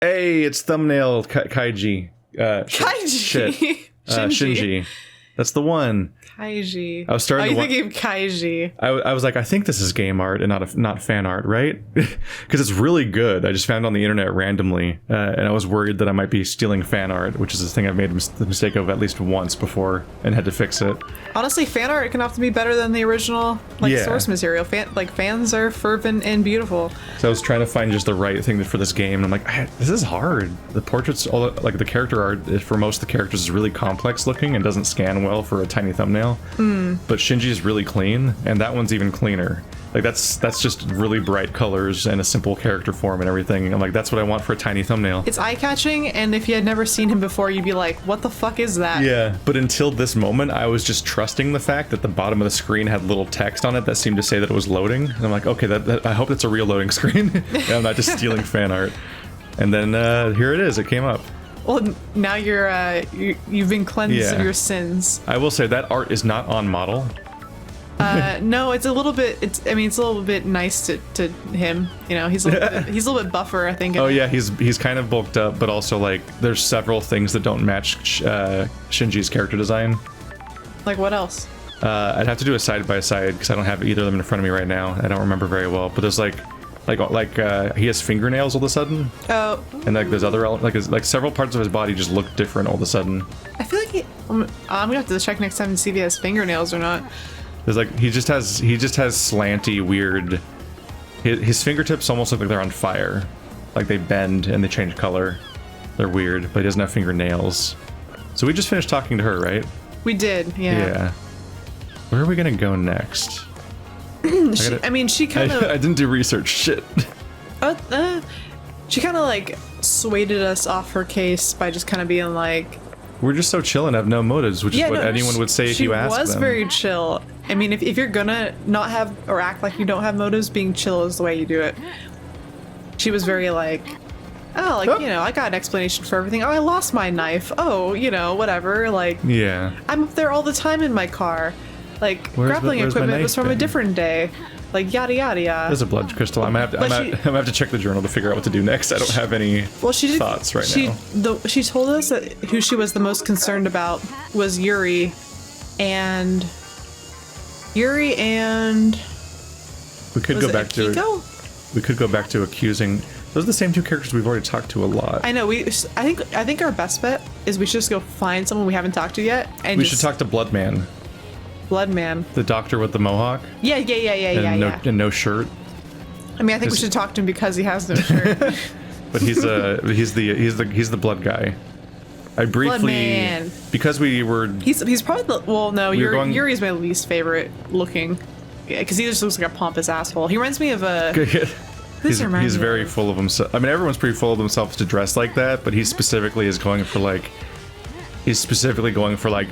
Hey, it's thumbnail Kaiji. Kaiji. Shit. Shinji. That's the one. Kaiji. I was starting. You thinking of Kaiji? I was like, I think this is game art and not fan art, right? Because it's really good. I just found it on the internet randomly, and I was worried that I might be stealing fan art, which is a thing I've made the mistake of at least once before and had to fix it. Honestly, fan art can often be better than the original source material. Fans are fervent and beautiful. So I was trying to find just the right thing for this game, and I'm like, this is hard. The portraits, the character art for most of the characters is really complex looking and doesn't scan well for a tiny thumbnail. But Shinji is really clean, and that one's even cleaner. Like that's just really bright colors and a simple character form and everything. I'm like, that's what I want for a tiny thumbnail. It's eye-catching, and if you had never seen him before, you'd be like, what the fuck is that? Yeah, but until this moment, I was just trusting the fact that the bottom of the screen had little text on it that seemed to say that it was loading. And I'm like, okay, I hope that's a real loading screen. And I'm not just stealing fan art. And then here it is. It came up. Well, now you've been cleansed of your sins. I will say that art is not on model. No, it's a little bit. It's a little bit nice to him. You know, he's a little bit buffer, I think. Oh yeah, he's kind of bulked up, but also like there's several things that don't match Shinji's character design. Like what else? I'd have to do a side by side because I don't have either of them in front of me right now. I don't remember very well, but there's like he has fingernails all of a sudden. Oh. And like there's other like several parts of his body just look different all of a sudden. I feel like I'm gonna have to check next time to see if he has fingernails or not. There's like he just has slanty weird. His fingertips almost look like they're on fire, like they bend and they change color. They're weird, but he doesn't have fingernails. So we just finished talking to her, right? We did, yeah. Yeah. Where are we gonna go next? She kind of... I didn't do research, shit. She kind of, like, swayed us off her case by just kind of being like... We're just so chill and have no motives, which is what anyone would say if you asked them. She was very chill. I mean, if you're gonna not have, or act like you don't have motives, being chill is the way you do it. She was very like, you know, I got an explanation for everything. Oh, I lost my knife. Oh, you know, whatever, like... Yeah. I'm up there all the time in my car. Like, grappling equipment was from a different day. Like, yada, yada, yada. There's a blood crystal. I'm gonna have to check the journal to figure out what to do next. I don't have any thoughts right now. She told us that who she was the most concerned about was Yuri and... We could go back to accusing... Those are the same two characters we've already talked to a lot. I know. I think our best bet is we should just go find someone we haven't talked to yet. And we should talk to Bloodman. Bloodman. The doctor with the mohawk? Yeah. And no shirt. I mean, I think we should talk to him because he has no shirt. But he's the blood guy. I briefly Bloodman. Because we were He's probably Yuri's my least favorite looking. Yeah, because he just looks like a pompous asshole. He reminds me of a He's very full of himself. I mean, everyone's pretty full of themselves to dress like that, but he specifically is going for like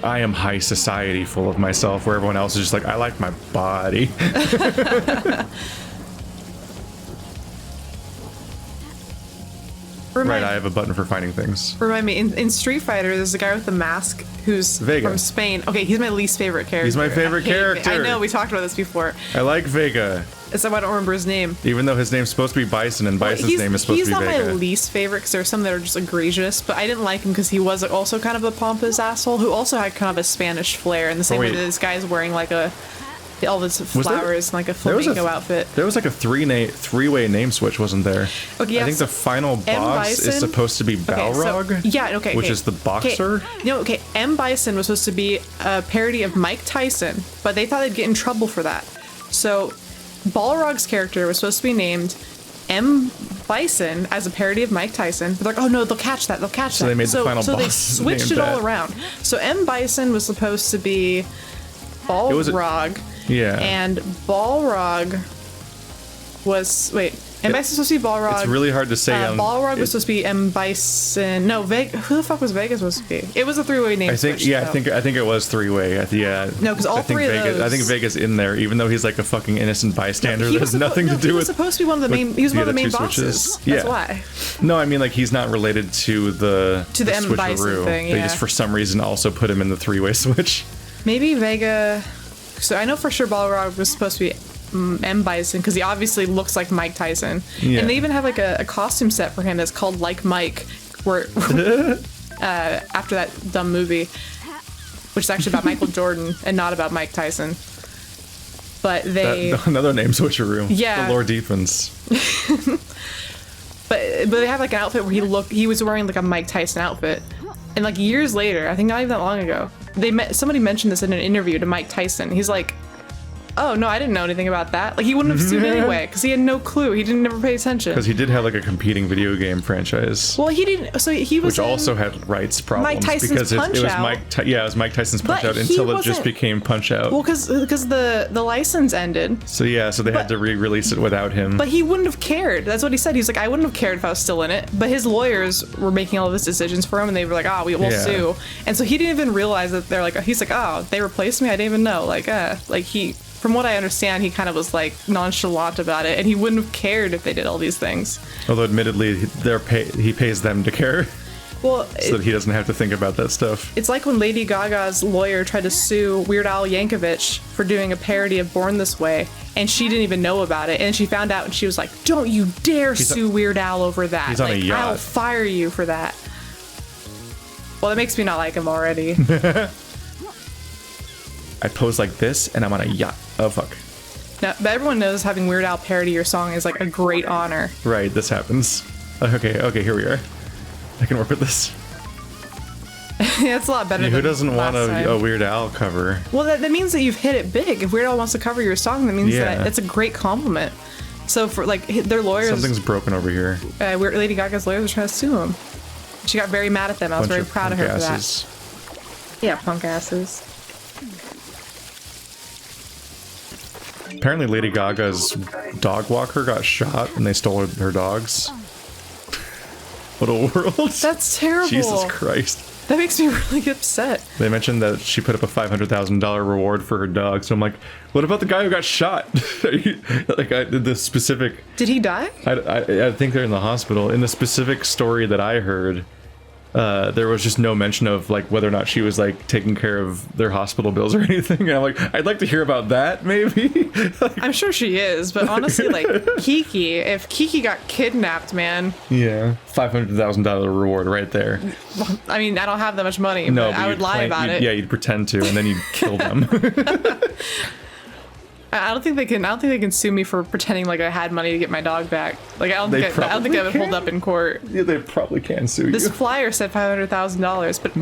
I am high society full of myself, where everyone else is just like, I like my body. Right, I have a button for finding things. Remind me, in Street Fighter, there's a guy with the mask who's Vega. From Spain. Okay, he's my least favorite character. He's my favorite character. I know, we talked about this before. I like Vega. Except I don't remember his name. Even though his name's supposed to be Bison, and Bison's name is supposed to be Vega. He's not my least favorite, because there's some that are just egregious, but I didn't like him because he was also kind of a pompous asshole, who also had kind of a Spanish flair, in the same way that this guy's wearing like all this flowers and like a flamingo outfit. There was like a three-way name switch, wasn't there? Okay, I think the final boss is supposed to be Balrog. Which is the boxer. M. Bison was supposed to be a parody of Mike Tyson, but they thought they'd get in trouble for that. So Balrog's character was supposed to be named M. Bison as a parody of Mike Tyson. But they're like, oh no, they'll catch that. So they made the final boss. So they switched it all around. So M. Bison was supposed to be Balrog. Yeah. And Balrog was... Wait. M. Bison was supposed to be Balrog. It's really hard to say. Balrog was supposed to be M. Bison. No, who the fuck was Vega supposed to be? It was a three-way name switch. I think it was three-way. Yeah. No, because three of those... I think Vega's in there, even though he's like a fucking innocent bystander. There's nothing to do with... He was supposed to be one of the main... He was one of the main bosses. That's why. No, I mean, like, he's not related to the M. Bison thing, yeah. They just, for some reason, also put him in the three-way switch. Maybe Vega... So I know for sure Balrog was supposed to be M. Bison because he obviously looks like Mike Tyson. Yeah. And they even have like a costume set for him that's called Like Mike, where after that dumb movie, which is actually about Michael Jordan and not about Mike Tyson. But another name switcheroo. Yeah. The lore deepens. But they have like an outfit where he was wearing like a Mike Tyson outfit. And like years later, I think not even that long ago, somebody mentioned this in an interview to Mike Tyson. He's like, oh no, I didn't know anything about that. Like he wouldn't have sued anyway because he had no clue. He didn't never pay attention. Because he did have like a competing video game franchise. Well, he didn't. So he was. Which also had rights problems. Mike Tyson's because it was Punch-Out. it was Mike Tyson's Punch But Out he until it just wasn't- became Punch Out. Well, because the license ended. So they had to re-release it without him. But he wouldn't have cared. That's what he said. He's like, I wouldn't have cared if I was still in it. But his lawyers were making all of his decisions for him, and they were like, we'll Yeah. sue. And so he didn't even realize that he's like, oh, they replaced me? I didn't even know. From what I understand, he kind of was like nonchalant about it, and he wouldn't have cared if they did all these things. Although admittedly, he pays them to care. Well, So that he doesn't have to think about that stuff. it's like when Lady Gaga's lawyer tried to sue Weird Al Yankovic for doing a parody of Born This Way, and she didn't even know about it. And she found out, and she was like, don't you dare sue Weird Al over that. He's on a yacht. I'll fire you for that. Well, that makes me not like him already. I pose like this, and I'm on a yacht. Oh, fuck. Now, but everyone knows having Weird Al parody your song is like a great honor. Right, this happens. Okay, here we are. I can work with this. Yeah, it's a lot better Who than doesn't want last time. a Weird Al cover? Well, that means that you've hit it big. If Weird Al wants to cover your song, that means Yeah. that it's a great compliment. So for like their lawyers, Something's broken over here. Lady Gaga's lawyers are trying to sue him. She got very mad at them. I was Bunch very proud of punk her asses. for that. Yeah, punk asses. Apparently Lady Gaga's dog walker got shot and they stole her dogs. What a world. That's terrible. Jesus Christ. That makes me really upset. They mentioned that she put up a $500,000 reward for her dog. So I'm like, what about the guy who got shot? The specific... Did he die? I think they're in the hospital. In the specific story that I heard, there was just no mention of like whether or not she was like taking care of their hospital bills or anything. And I'm like, I'd like to hear about that, maybe. I'm sure she is, but honestly, like Kiki, if Kiki got kidnapped, man. Yeah, $500,000 reward right there. I mean, I don't have that much money, No, but I would lie about it. Yeah, you'd pretend to, and then you'd kill them. I don't think they can sue me for pretending like I had money to get my dog back. Like I don't think I would can. hold up in court. Yeah, they probably can sue This you. flyer said $500,000, but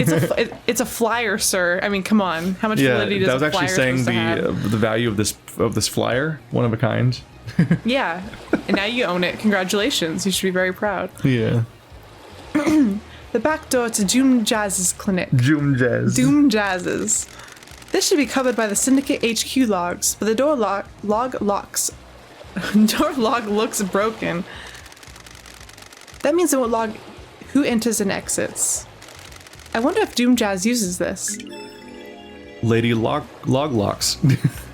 it's a flyer, sir. I mean, come on, how much Yeah, validity does that was a actually flyer saying supposed to have? the value of this flyer, one of a kind. Yeah, and now you own it. Congratulations, you should be very proud. Yeah. The back door to Doom Jazz's clinic. Doom Jazz. Doom Jazz's. This should be covered by the Syndicate HQ logs, but the door log locks. Door log looks broken. That means it won't log who enters and exits. I wonder if Doom Jazz uses this. Lady Log Locks.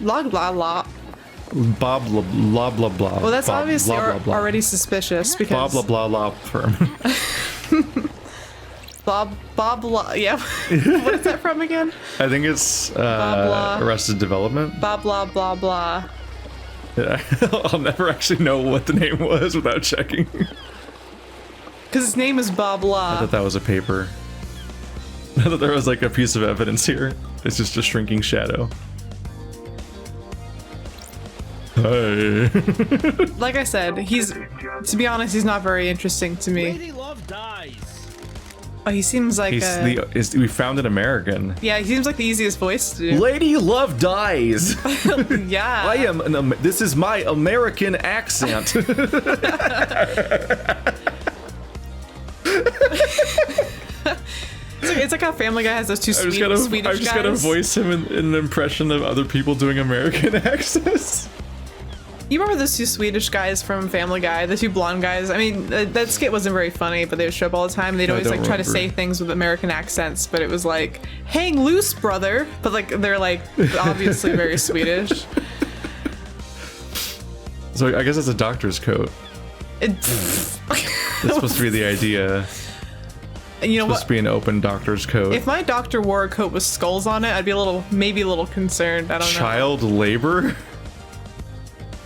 Log blah blah. Blah blah blah blah blah. Well, that's Bob, obviously blah, blah, blah. already suspicious Blah because blah blah blah firm. Bob yeah. What is that from again? I think it's blah. Arrested Development. Blah blah blah blah. Yeah. I'll never actually know what the name was without checking. Because his name is Bob I Law. thought that was a paper. I thought there was like a piece of evidence here. It's just a shrinking shadow. Hey. Like I said, to be honest, he's not very interesting to me. Lady Love dies. Oh, he seems like We found an American. yeah, he seems like the easiest voice to do. Lady Love dies. Yeah. I am this is my American accent. It's like how Family Guy has those two Swedish I guys. just gotta voice him in an impression of other people doing American accents. You remember those two Swedish guys from Family Guy, the two blonde guys? I mean, that skit wasn't very funny, but they would show up all the time. They'd always don't like try to remember. say things with American accents, but it was like, "Hang loose, brother," but like they're like obviously very Swedish. So I guess it's a doctor's coat. That's supposed to be the idea. And you know Supposed what? to be an open doctor's coat. If my doctor wore a coat with skulls on it, I'd be maybe a little concerned. I don't know. Child labor?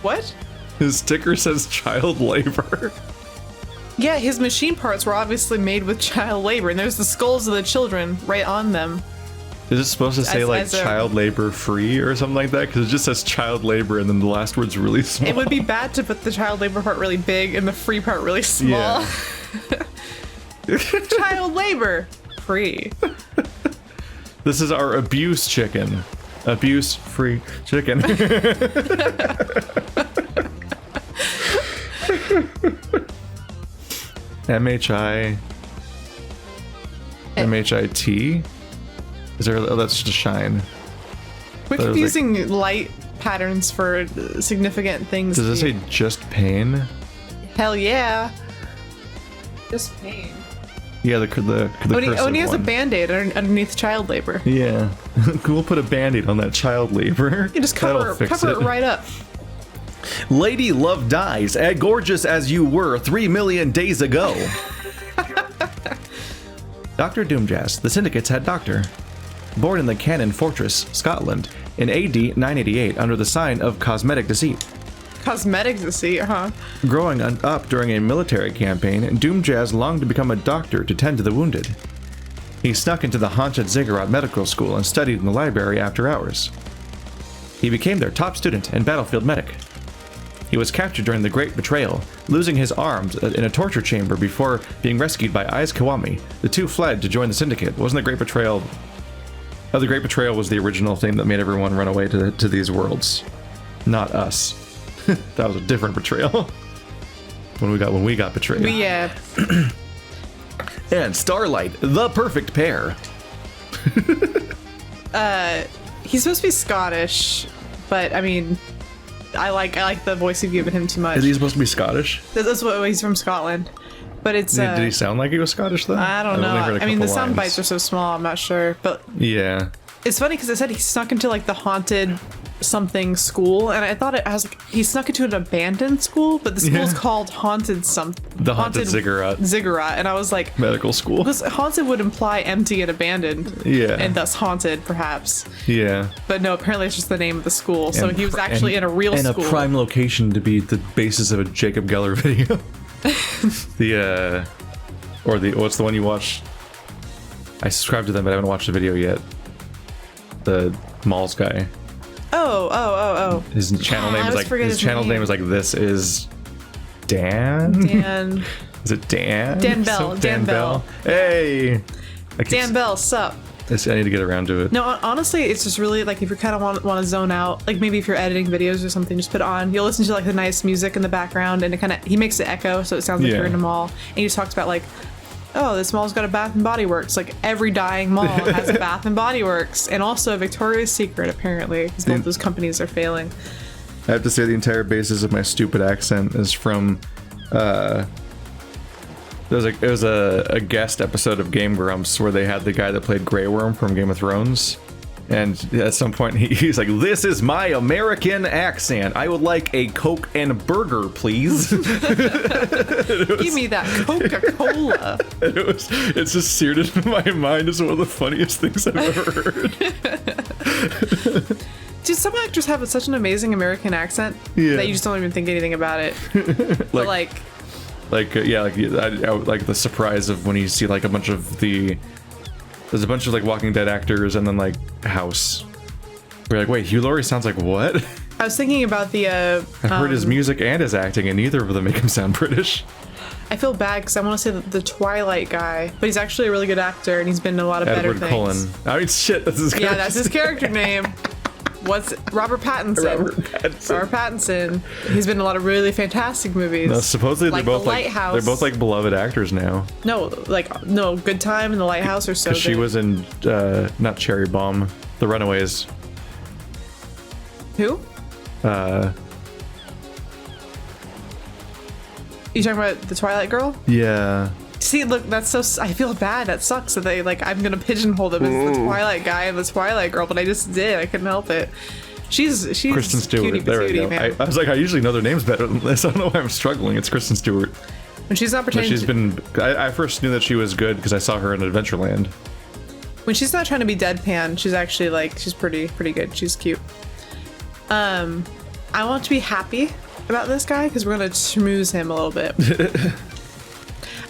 What? His sticker says child labor. Yeah, his machine parts were obviously made with child labor, and there's the skulls of the children right on them. Is it supposed to say child labor free or something like that? Because it just says child labor and then the last word's really small. It would be bad to put the child labor part really big and the free part really small. Yeah. Child labor free. This is our abuse chicken. Abuse free chicken. MHI. MHIT? Is there? Oh, that's just a shine. We're confusing light patterns for significant things. Does it say just pain? Hell yeah. Just pain. Yeah, the he has a band-aid underneath child labor. Yeah. We'll put a band-aid on that child labor. You just cover it right up. Lady Love dies, as gorgeous as you were 3 million days ago. Dr. Doomjazz, the Syndicate's head doctor. Born in the Cannon Fortress, Scotland, in AD 988 under the sign of cosmetic deceit. Cosmetic deceit, huh? Growing up during a military campaign, Doomjazz longed to become a doctor to tend to the wounded. He snuck into the haunted Ziggurat Medical School and studied in the library after hours. He became their top student and battlefield medic. He was captured during the Great Betrayal, losing his arms in a torture chamber before being rescued by Aiz Kiwami. The two fled to join the Syndicate. Wasn't the Great Betrayal... Oh, the Great Betrayal was the original thing that made everyone run away to these worlds. Not us. That was a different betrayal. when we got betrayed. Yeah. And Starlight, the perfect pair. He's supposed to be Scottish, but I mean, I like the voice you've given him too much. Is he supposed to be Scottish? That's what he's from Scotland, but it's. Did he sound like he was Scottish though? I don't know. I mean, the sound bites are so small. I'm not sure, but yeah. It's funny because I said he snuck into like the haunted something school, and I thought he snuck into an abandoned school, but the school's called haunted something. The haunted Ziggurat. Ziggurat, and I was like, medical school. Because haunted would imply empty and abandoned. Yeah. And thus haunted, perhaps. Yeah. But no, apparently it's just the name of the school. So he was actually in a real school. And a prime location to be the basis of a Jacob Geller video. What's the one you watched? I subscribed to them, but I haven't watched the video yet. The Malls guy. Oh. His channel name is like this is Dan? Dan. Is it Dan? Dan Bell. Dan Bell. Hey! Dan Bell, sup? I need to get around to it. No, honestly, it's just really like if you kind of want to zone out, like maybe if you're editing videos or something, just put it on. You'll listen to like the nice music in the background, and he makes it echo, so it sounds like you're in a mall. And he just talks about like, oh, this mall's got a Bath and Body Works. Like every dying mall has a Bath and Body Works, and also Victoria's Secret apparently, because both those companies are failing. I have to say the entire basis of my stupid accent is from it was a guest episode of Game Grumps where they had the guy that played Grey Worm from Game of Thrones, and at some point he's like, "This is my American accent. I would like a Coke and burger, please." Give me that Coca-Cola. It's just seared into my mind as one of the funniest things I've ever heard. Dude, some actors have such an amazing American accent that you just don't even think anything about it. But like the surprise of when you see like there's a bunch of like Walking Dead actors and then like House. We're like, wait, Hugh Laurie sounds like what? I was thinking about the I've heard his music and his acting, and neither of them make him sound British. I feel bad because I want to say the Twilight guy, but he's actually a really good actor, and he's been in a lot of better things. Cullen. I mean, shit, that's his character. Yeah, that's his character name. What's Robert Pattinson? Robert Pattinson. He's been in a lot of really fantastic movies. No, supposedly like they're both The Lighthouse. They're both like beloved actors now. No, Good Time and The Lighthouse are so good. She was in not Cherry Bomb, The Runaways. Who? You talking about the Twilight girl? Yeah. See, look, that's so. I feel bad. That sucks that they I'm gonna pigeonhole them as the Twilight guy and the Twilight girl, but I just did. I couldn't help it. She's Kristen Stewart. There we go. Man. I was like, I usually know their names better than this. I don't know why I'm struggling. It's Kristen Stewart. When she's not pretending. I first knew that she was good because I saw her in Adventureland. When she's not trying to be deadpan, she's actually she's pretty good. She's cute. I want to be happy about this guy because we're gonna schmooze him a little bit.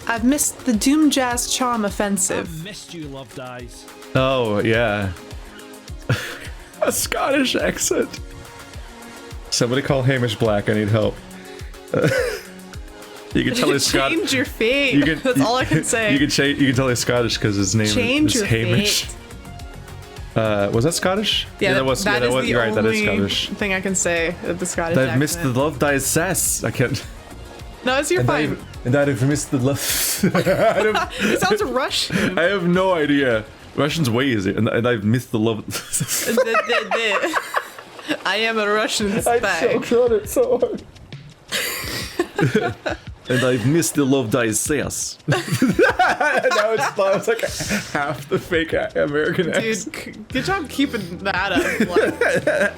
I've missed the Doom Jazz Charm offensive. I've missed you, Love Dies. Oh, yeah. A Scottish accent. Somebody call Hamish Black. I need help. You can tell he's Scottish. Change your fate. That's all I can say. You can tell he's Scottish because his name Change is your Hamish. fate. Was that Scottish? That was. You're right. That is only Scottish. thing I can say of the Scottish I've accent. missed the Love Dies sass. I can't. No, it's your fine. And I've missed the love. It sounds Russian. I have no idea. Russian's way easier, and I've missed the love. I am a Russian spy. I so it so hard. And I've missed the Love Dies sass. Now it's like half the fake American accent. Dude, good job keeping that up.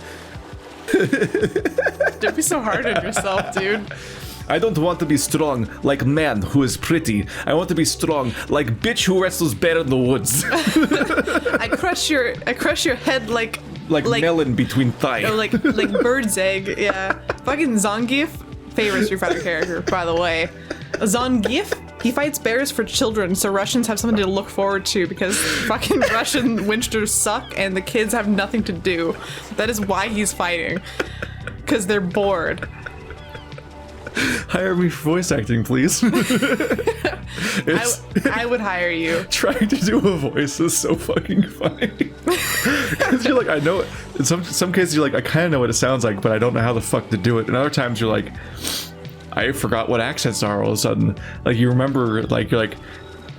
Don't be so hard on yourself, dude. I don't want to be strong like man who is pretty. I want to be strong like bitch who wrestles bear in the woods. I crush your head like melon between thigh. Oh, like bird's egg. Yeah. Fucking Zangief, favorite Street Fighter character, by the way. Zangief, he fights bears for children, so Russians have something to look forward to because fucking Russian winters suck and the kids have nothing to do. That is why he's fighting. Because they're bored. Hire me for voice acting, please. I would hire you. Trying to do a voice is so fucking funny. Because you're like, I know it. In some cases, you're like, I kind of know what it sounds like, but I don't know how the fuck to do it. And other times, you're like, I forgot what accents are all of a sudden. Like, you remember, like, you're like,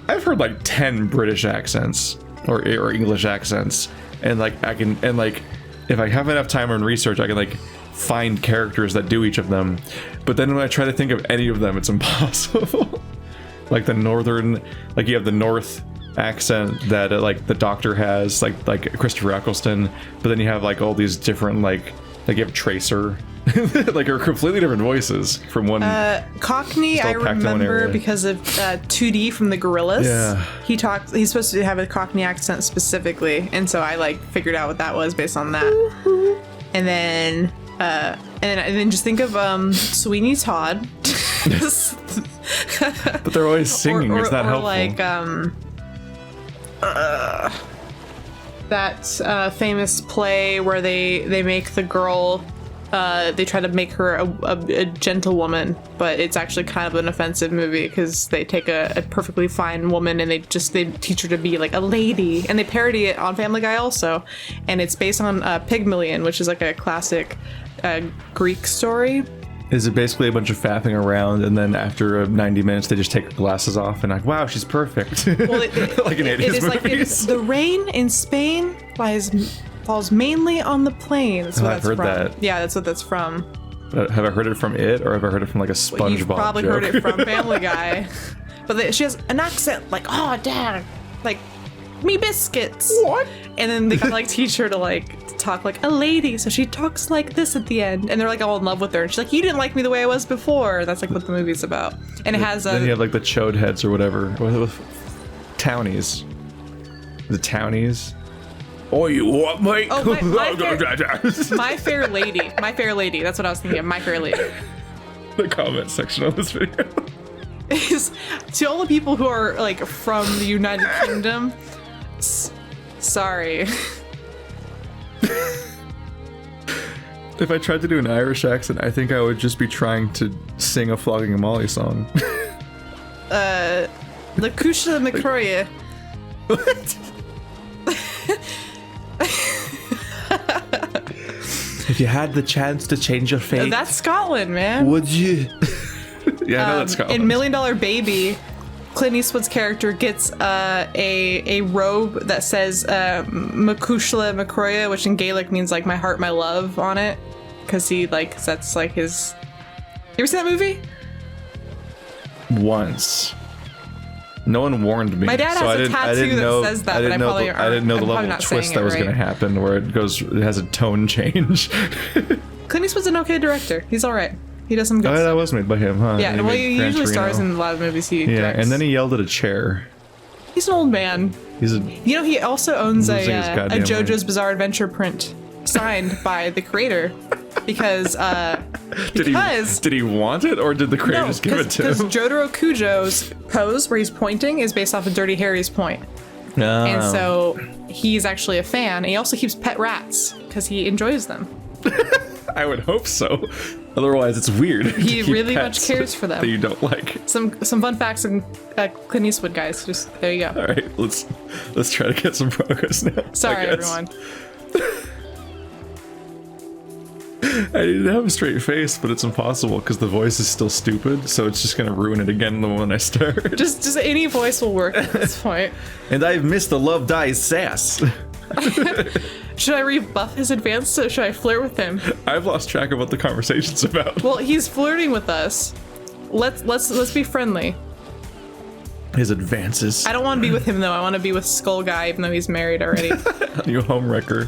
I've heard like 10 British accents or English accents. And like, if I have enough time and research, I can like find characters that do each of them. But then when I try to think of any of them, it's impossible. Like the northern, like you have the North accent that like the Doctor has, like Christopher Eccleston. But then you have like all these different like you have Tracer, like are completely different voices from one. Cockney, I remember because of 2D from the Gorillas. Yeah. He's supposed to have a Cockney accent specifically, and so I like figured out what that was based on that. And then just think of Sweeney Todd. But they're always singing. It's not helpful. Like that famous play where they make the girl. They try to make her a gentlewoman, but it's actually kind of an offensive movie because they take a perfectly fine woman and they teach her to be like a lady, and they parody it on Family Guy also, and it's based on Pygmalion, which is like a classic Greek story. Is it basically a bunch of faffing around, and then after 90 minutes they just take her glasses off and like, wow, she's perfect? Well, like in 80s movies. The rain in Spain falls mainly on the plain. That's what I've heard from. that. Yeah, that's what that's from. Have I heard it from it, or have I heard it from like a SpongeBob You've probably joke? heard it from Family Guy. But she has an accent like, oh, dad, like, me biscuits. What? And then they kind of like teach her to like talk like a lady, so she talks like this at the end, and they're like all in love with her, and she's like, you didn't like me the way I was before. That's like what the movie's about. And it has then you have like the chode heads or whatever. Townies. The Townies. Oh, you what, mate? Oh, My Fair Lady. My Fair Lady. That's what I was thinking of. My Fair Lady. The comment section of this video. Is to all the people who are like from the United Kingdom. Sorry. If I tried to do an Irish accent, I think I would just be trying to sing a Flogging a Molly song. La Cushla McCroya. What? If you had the chance to change your fate, That's Scotland, man. would you? Yeah, I know that's Scotland. In $1 Million Baby, Clint Eastwood's character gets a robe that says Macushla Macroya, which in Gaelic means like my heart, my love on it, because he like that's like his. You ever seen that movie? Once. No one warned me. My dad has a tattoo that says that, but I didn't know the I'm level not of twist saying that it was going to right. happen, where it has a tone change. Clint Eastwood's an okay director. He's all right. He does some good Oh, stuff. that was made by him, huh? Yeah, And well, made he Gran usually stars Torino. in a lot of movies he Yeah, directs. and then he yelled at a chair. He's an old man. He's a You know, he also owns Losing his a goddamn JoJo's mind. Bizarre Adventure print signed by the creator because Did he want it, or did the creator just give it to because him? Jotaro Kujo's pose where he's pointing is based off of Dirty Harry's point. And so he's actually a fan. And he also keeps pet rats because he enjoys them. I would hope so. Otherwise, it's weird. He to keep really much pets cares for them. that you don't like. Some fun facts on Clint Eastwood, guys. Just there you go. All right, let's try to get some progress now. Sorry, I guess. everyone. I didn't have a straight face, but it's impossible because the voice is still stupid. So it's just gonna ruin it again the moment I start. Just any voice will work at this point. And I've missed the Love Dies sass. Should I rebuff his advance? Or should I flirt with him? I've lost track of what the conversation's about. Well, he's flirting with us. Let's be friendly. His advances. I don't want to be with him though. I want to be with Skull Guy, even though he's married already. You homewrecker.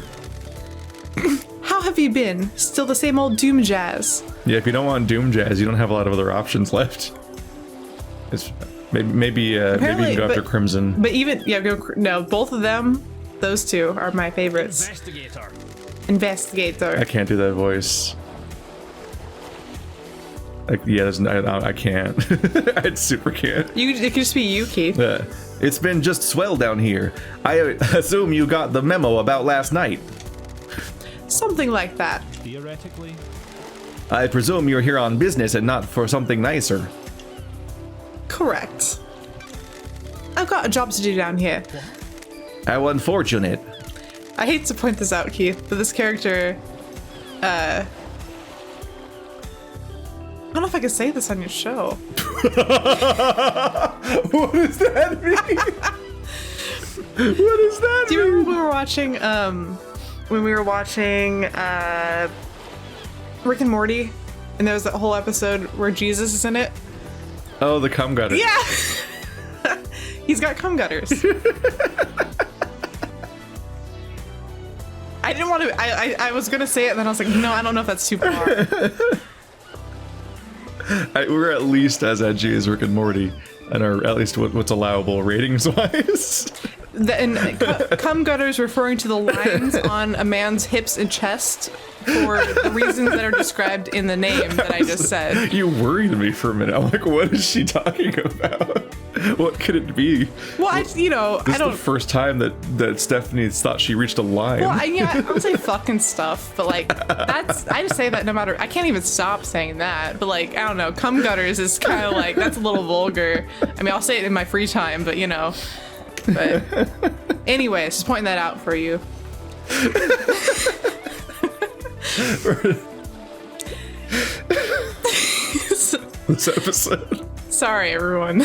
How have you been? Still the same old doom jazz. Yeah, if you don't want Doom Jazz, you don't have a lot of other options left. It's maybe you can go after Crimson. But even no, both of them, those two are my favorites. Investigator. I can't do that voice. I can't. I super can't. It could just be you, Keith. It's been just swell down here. I assume you got the memo about last night. Something like that. Theoretically. I presume you're here on business and not for something nicer. Correct. I've got a job to do down here. How unfortunate. I hate to point this out, Keith, but this character, I don't know if I can say this on your show. What does that mean? What does that Do you remember when we were watching Rick and Morty, and there was that whole episode where Jesus is in it? Oh, the cum gutter. Yeah! He's got cum gutters. I didn't want to, I was gonna say it, and then I was like, no, I don't know if that's too far. We're at least as edgy as Rick and Morty, and are at least what's allowable ratings-wise. Cum gutters referring to the lines on a man's hips and chest for the reasons that are described in the name that I just said. You worried me for a minute. I'm like, what is she talking about? What could it be? Well, This is the first time that Stephanie thought she reached a line. Well, I don't say fucking stuff, but like I just say that no matter. I can't even stop saying that. But like I don't know, cum gutters is kind of like that's a little vulgar. I mean, I'll say it in my free time, but But anyways, just pointing that out for you. This episode. Sorry, everyone.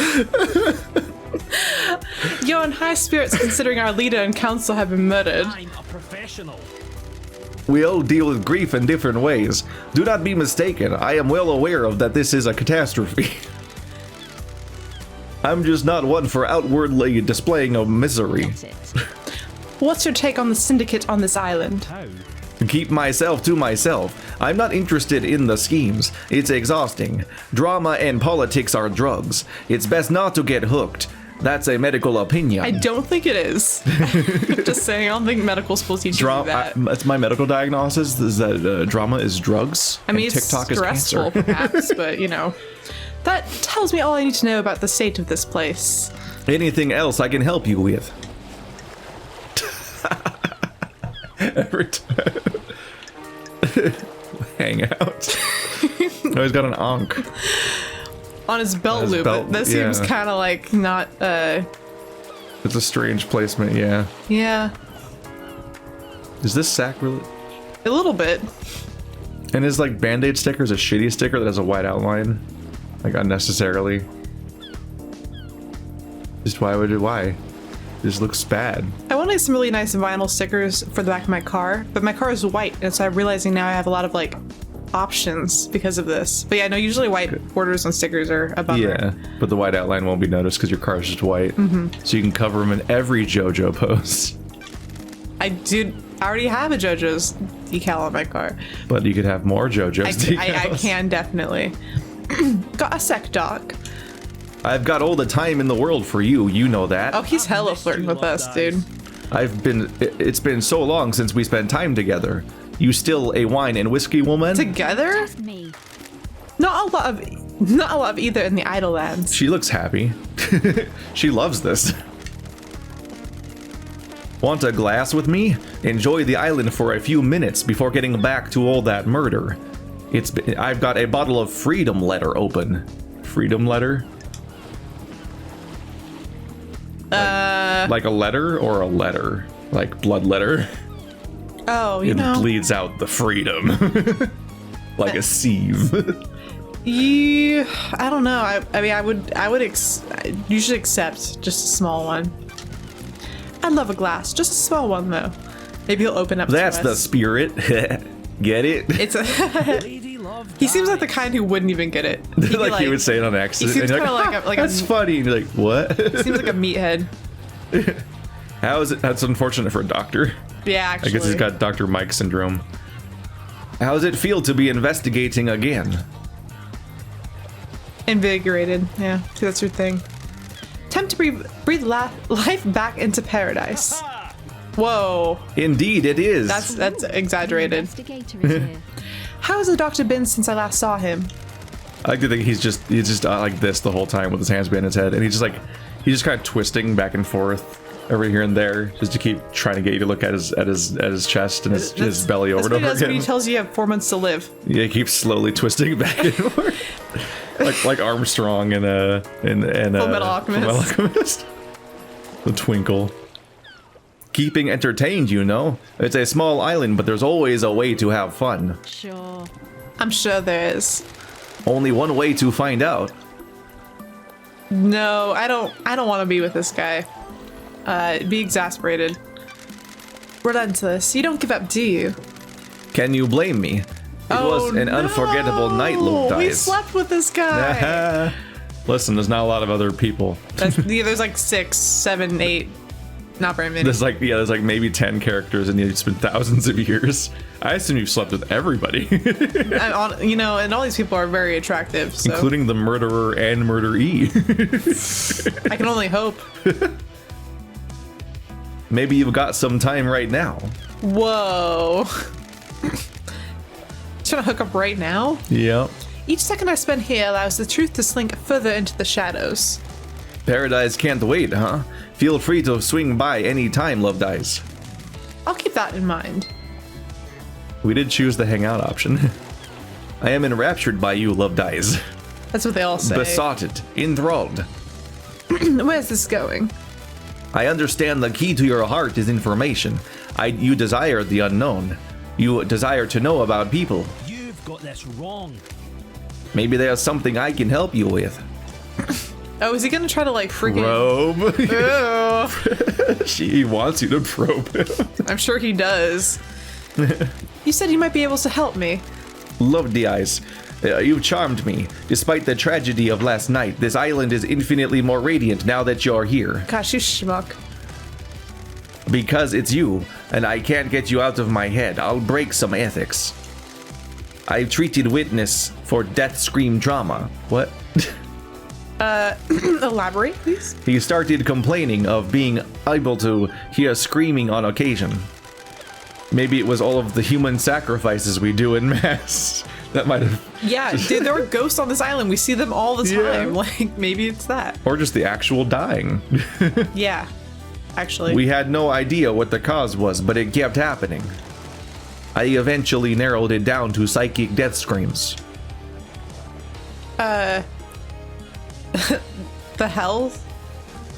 You're in high spirits considering our leader and council have been murdered. I'm a professional. We all deal with grief in different ways. Do not be mistaken. I am well aware of that this is a catastrophe. I'm just not one for outwardly displaying of misery. What's your take on the syndicate on this island? How? Keep myself to myself. I'm not interested in the schemes. It's exhausting. Drama and politics are drugs. It's best not to get hooked. That's a medical opinion. I don't think it is. Just saying, I don't think medical school teaches you that. That's my medical diagnosis, is that drama is drugs. I mean, and it's TikTok stressful, is cancer. perhaps, but that tells me all I need to know about the state of this place. Anything else I can help you with? Every time. Hang out. Oh, he's got an ankh. On his belt his loop. belt, That seems yeah. kind of like not, It's a strange placement, yeah. yeah, Is this sacrilege? a little bit. And his like band-aid sticker is a shitty sticker that has a white outline. Like unnecessarily. Just why? This looks bad. I wanted some really nice vinyl stickers for the back of my car, but my car is white, and so I'm realizing now I have a lot of like options because of this. But yeah, no, usually white borders on stickers are a bummer. Yeah, but the white outline won't be noticed because your car is just white. So you can cover them in every JoJo pose. I already have a JoJo's decal on my car. But you could have more JoJo's I decals. can definitely. Got a sec, Doc. I've got all the time in the world for you, you know that. Oh, he's hella flirting with us, dude. It's been so long since we spent time together. You still a wine and whiskey woman? Together? Just me. Not a lot of either in the Idle Lands. She looks happy. She loves this. Want a glass with me? Enjoy the island for a few minutes before getting back to all that murder. I've got a bottle of freedom letter open. Freedom letter? Like a letter or a letter? Like blood letter? Oh, you It know. bleeds out the freedom. Like a sieve. I don't know. I mean, I usually accept just a small one. I'd love a glass, just a small one though. Maybe he'll open up. That's to the us. spirit. Get it? It's a. Lady love He seems like the dies. kind who wouldn't even get it. He'd be Like he would say it on He accident. seems and kind you're of like a That's funny. And you're like, what? seems like a meathead. How is it? That's unfortunate for a doctor. Yeah, I actually. guess he's got Dr. Mike syndrome. How does it feel to be investigating again? Invigorated. Yeah, see, that's your thing. Time to breathe life back into paradise. Whoa, Indeed, it is. that's exaggerated. Investigator is here. How has the doctor been since I last saw him? I like to think he's just like this the whole time with his hands behind his head, and he's just kind of twisting back and forth over here and there just to keep trying to get you to look at his chest and his belly over and That's what he over does when again. he tells you you have 4 months to live. Yeah, he keeps slowly twisting back and forth, like Armstrong in Full Metal Alchemist. The twinkle. Keeping entertained, you know. It's a small island, but there's always a way to have fun. Sure. I'm sure there is. Only one way to find out. No, I don't want to be with this guy. Be exasperated. Relentless. You don't give up, do you? Can you blame me? It was an unforgettable night, Luke We dies. slept with this guy. Listen, there's not a lot of other people. There's like 6, 7, 8. Not very many. There's like maybe 10 characters, and it's been thousands of years. I assume you've slept with everybody, And all these people are very attractive. So including the murderer and murderee. I can only hope. Maybe you've got some time right now. Whoa. Trying to hook up right now? Yep. Each second I spend here allows the truth to slink further into the shadows. Paradise can't wait, huh? Feel free to swing by any time, Love Dies. I'll keep that in mind. We did choose the hangout option. I am enraptured by you, Love Dies. That's what they all say. Besotted, enthralled. Where's this going? I understand the key to your heart is information. You desire the unknown. You desire to know about people. You've got this wrong. Maybe there's something I can help you with. Oh, is he gonna try to like freaking? Probe. Ew. He wants you to probe him. I'm sure he does. You said you might be able to help me. Love the eyes. You've charmed me. Despite the tragedy of last night, this island is infinitely more radiant now that you're here. Gosh, you schmuck. Because it's you, and I can't get you out of my head. I'll break some ethics. I've treated witness for death scream trauma. What? Elaborate, please. He started complaining of being able to hear screaming on occasion. Maybe it was all of the human sacrifices we do in mass. That might have. Yeah, dude, there are ghosts on this island. We see them all the time. Yeah. Like, maybe it's that. Or just the actual dying. Yeah, actually. We had no idea what the cause was, but it kept happening. I eventually narrowed it down to psychic death screams. The hell?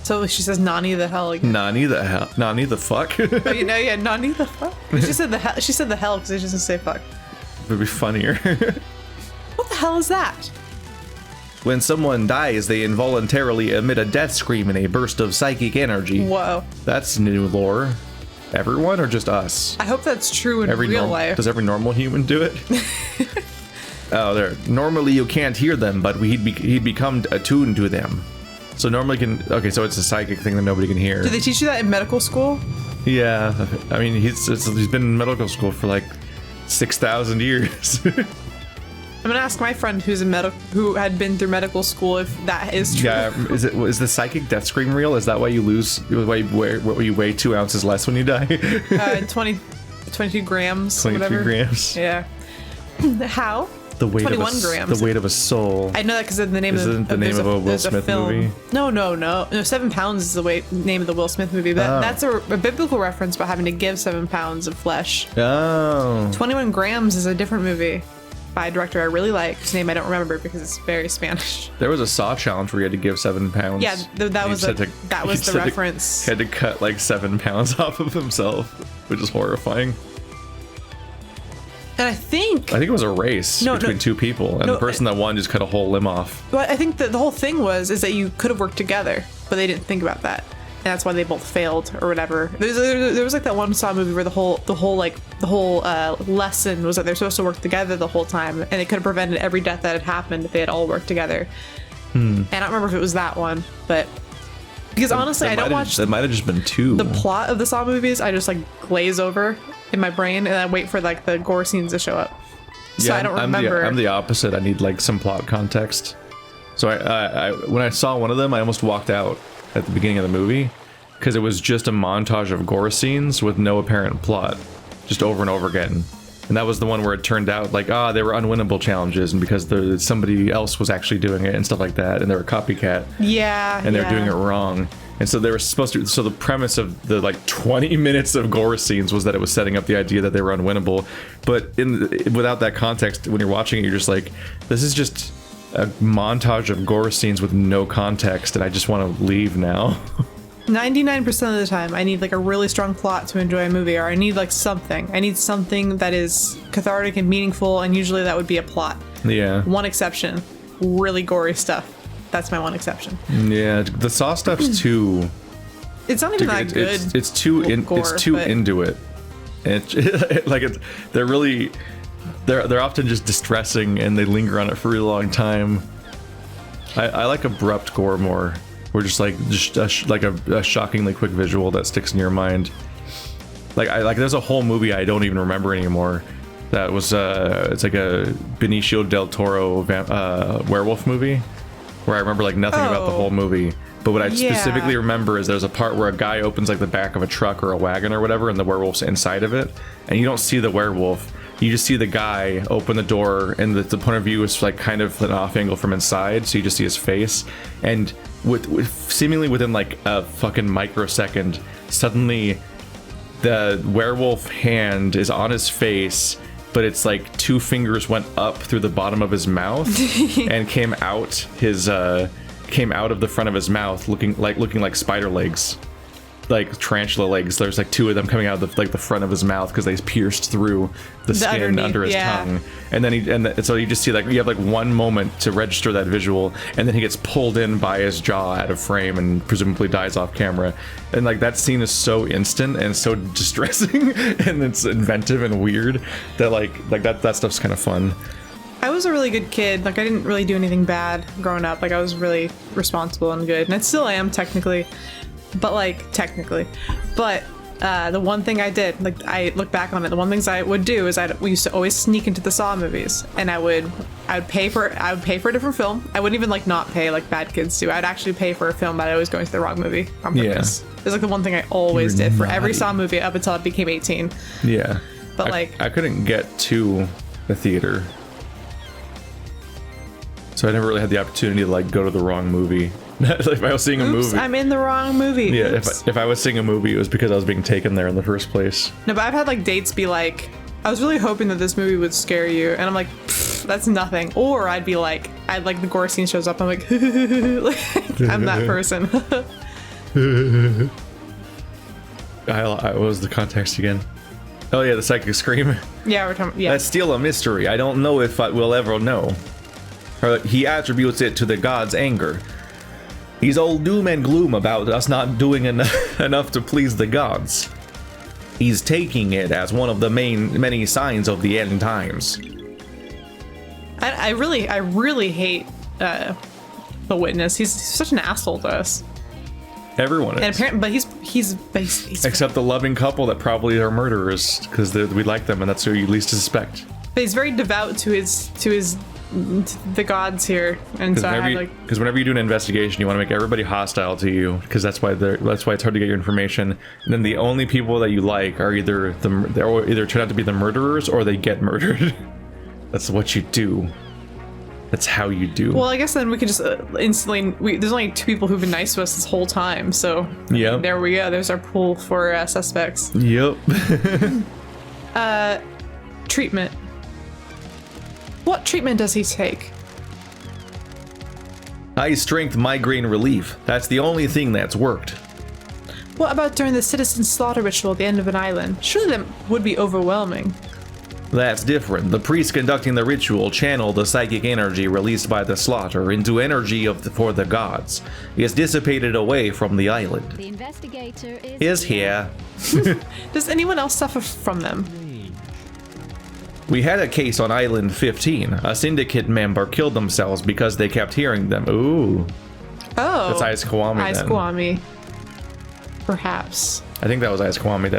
So she says Nani the hell again. Nani the hell? Nani the fuck? Oh, yeah, Nani the fuck? She said the hell. She said the hell because she doesn't say fuck. Would be funnier. What the hell is that? When someone dies, they involuntarily emit a death scream in a burst of psychic energy. Whoa. That's new lore. Everyone or just us? I hope that's true in real life. Does every normal human do it? Oh, there. Normally you can't hear them, but he'd become attuned to them. So normally can. Okay, so it's a psychic thing that nobody can hear. Do they teach you that in medical school? Yeah, I mean he's been in medical school for like 6,000 years. I'm gonna ask my friend who had been through medical school if that is true. Yeah, is the psychic death scream real? Is that why you lose? Why you weigh 2 ounces less when you die? 20 22 grams. 22 whatever. grams. Yeah. How? The weight 21 of a, grams. The weight of a soul. I know that because of the name Is of it the name there's of a Will there's Smith film. movie? No. 7 pounds is the name of the Will Smith movie. But Oh. that's a biblical reference about having to give 7 pounds of flesh. Oh. 21 grams is a different movie by a director I really like, whose name I don't remember because it's very Spanish. There was a Saw challenge where you had to give 7 pounds. Yeah, that was the reference. He had to cut like 7 pounds off of himself, which is horrifying. And I think it was a race between two people, and the person that won just cut a whole limb off. But I think that the whole thing is that you could have worked together, but they didn't think about that, and that's why they both failed or whatever. There was like that one Saw movie where the whole lesson was that they're supposed to work together the whole time, and it could have prevented every death that had happened if they had all worked together. And I don't remember if it was that one, but because honestly, I don't watch. That might have just been 2. The plot of the Saw movies, I just like glaze over in my brain, and I wait for like the gore scenes to show up. So I don't remember. I'm the opposite. I need like some plot context. So I when I saw one of them, I almost walked out at the beginning of the movie because it was just a montage of gore scenes with no apparent plot, just over and over again. And that was the one where it turned out like, they were unwinnable challenges, and because somebody else was actually doing it and stuff like that, and they were a copycat. Yeah. And they're doing it wrong. And so they were supposed to. So the premise of the like 20 minutes of gore scenes was that it was setting up the idea that they were unwinnable. But without that context, when you're watching it, you're just like, this is just a montage of gore scenes with no context, and I just want to leave now. 99% of the time, I need like a really strong plot to enjoy a movie, or I need like something. I need something that is cathartic and meaningful, and usually that would be a plot. Yeah. One exception, really gory stuff. That's my one exception. Yeah, the Saw stuff's too. It's not even that good. It's too into it. And they're often just distressing, and they linger on it for a really long time. I like abrupt gore more. We're just a shockingly quick visual that sticks in your mind. There's a whole movie I don't even remember anymore. That was it's like a Benicio del Toro werewolf movie, where I remember like nothing about the whole movie. But what I specifically remember is there's a part where a guy opens like the back of a truck or a wagon or whatever, and the werewolf's inside of it, and you don't see the werewolf. You just see the guy open the door, and the point of view is like kind of an off angle from inside, so you just see his face. And with seemingly within like a fucking microsecond, suddenly the werewolf hand is on his face, but it's like 2 fingers went up through the bottom of his mouth and came out of the front of his mouth, looking like spider legs, like tarantula legs. There's like 2 of them coming out of the front of his mouth because they pierced through the skin under his tongue. And then so you just see like you have like one moment to register that visual, and then he gets pulled in by his jaw out of frame and presumably dies off camera. And like that scene is so instant and so distressing, and it's inventive and weird that that stuff's kind of fun. I was a really good kid. Like I didn't really do anything bad growing up. Like I was really responsible and good, and I still am technically. But the one thing I did, like I look back on it, the one things I would do is we used to always sneak into the Saw movies, and I would pay for a different film. I wouldn't even like not pay like bad kids do. I'd actually pay for a film, but I was going to the wrong movie on purpose. Yeah. It's like the one thing I always did for every Saw movie up until I became 18. Yeah. But I couldn't get to the theater, so I never really had the opportunity to like go to the wrong movie. If I was seeing a movie, I'm in the wrong movie. Yeah, if I was seeing a movie, it was because I was being taken there in the first place. No, but I've had like dates be like, I was really hoping that this movie would scare you, and I'm like, that's nothing. Or I'd be like, the gore scene shows up, I'm like, I'm that person. What was the context again? Oh yeah, the psychic scream. Yeah, we're talking. Yeah, That's still a mystery. I don't know if we'll ever know. He attributes it to the god's anger. He's all doom and gloom about us not doing enough to please the gods. He's taking it as one of the many signs of the end times. I really hate the witness. He's such an asshole to us. Everyone is. And apparently, but he's except the loving couple that probably are murderers because we like them, and that's who you least suspect. But he's very devout to his the gods here, and so I have like. Because whenever you do an investigation, you want to make everybody hostile to you, because that's why it's hard to get your information. And then the only people that you like are either turn out to be the murderers or they get murdered. That's what you do. That's how you do. Well, I guess then we could just instantly. There's only 2 people who've been nice to us this whole time, so yep. There we go. There's our pool for suspects. Yep. Treatment. What treatment does he take? High strength migraine relief. That's the only thing that's worked. What about during the citizen slaughter ritual at the end of an island? Surely that would be overwhelming. That's different. The priest conducting the ritual channeled the psychic energy released by the slaughter into energy for the gods. It's dissipated away from the island. The investigator Is here. Does anyone else suffer from them? We had a case on Island 15. A syndicate member killed themselves because they kept hearing them. Ooh. Oh. That's Ice Kwame. Ice Kwame. Perhaps. I think that was Ice Kwame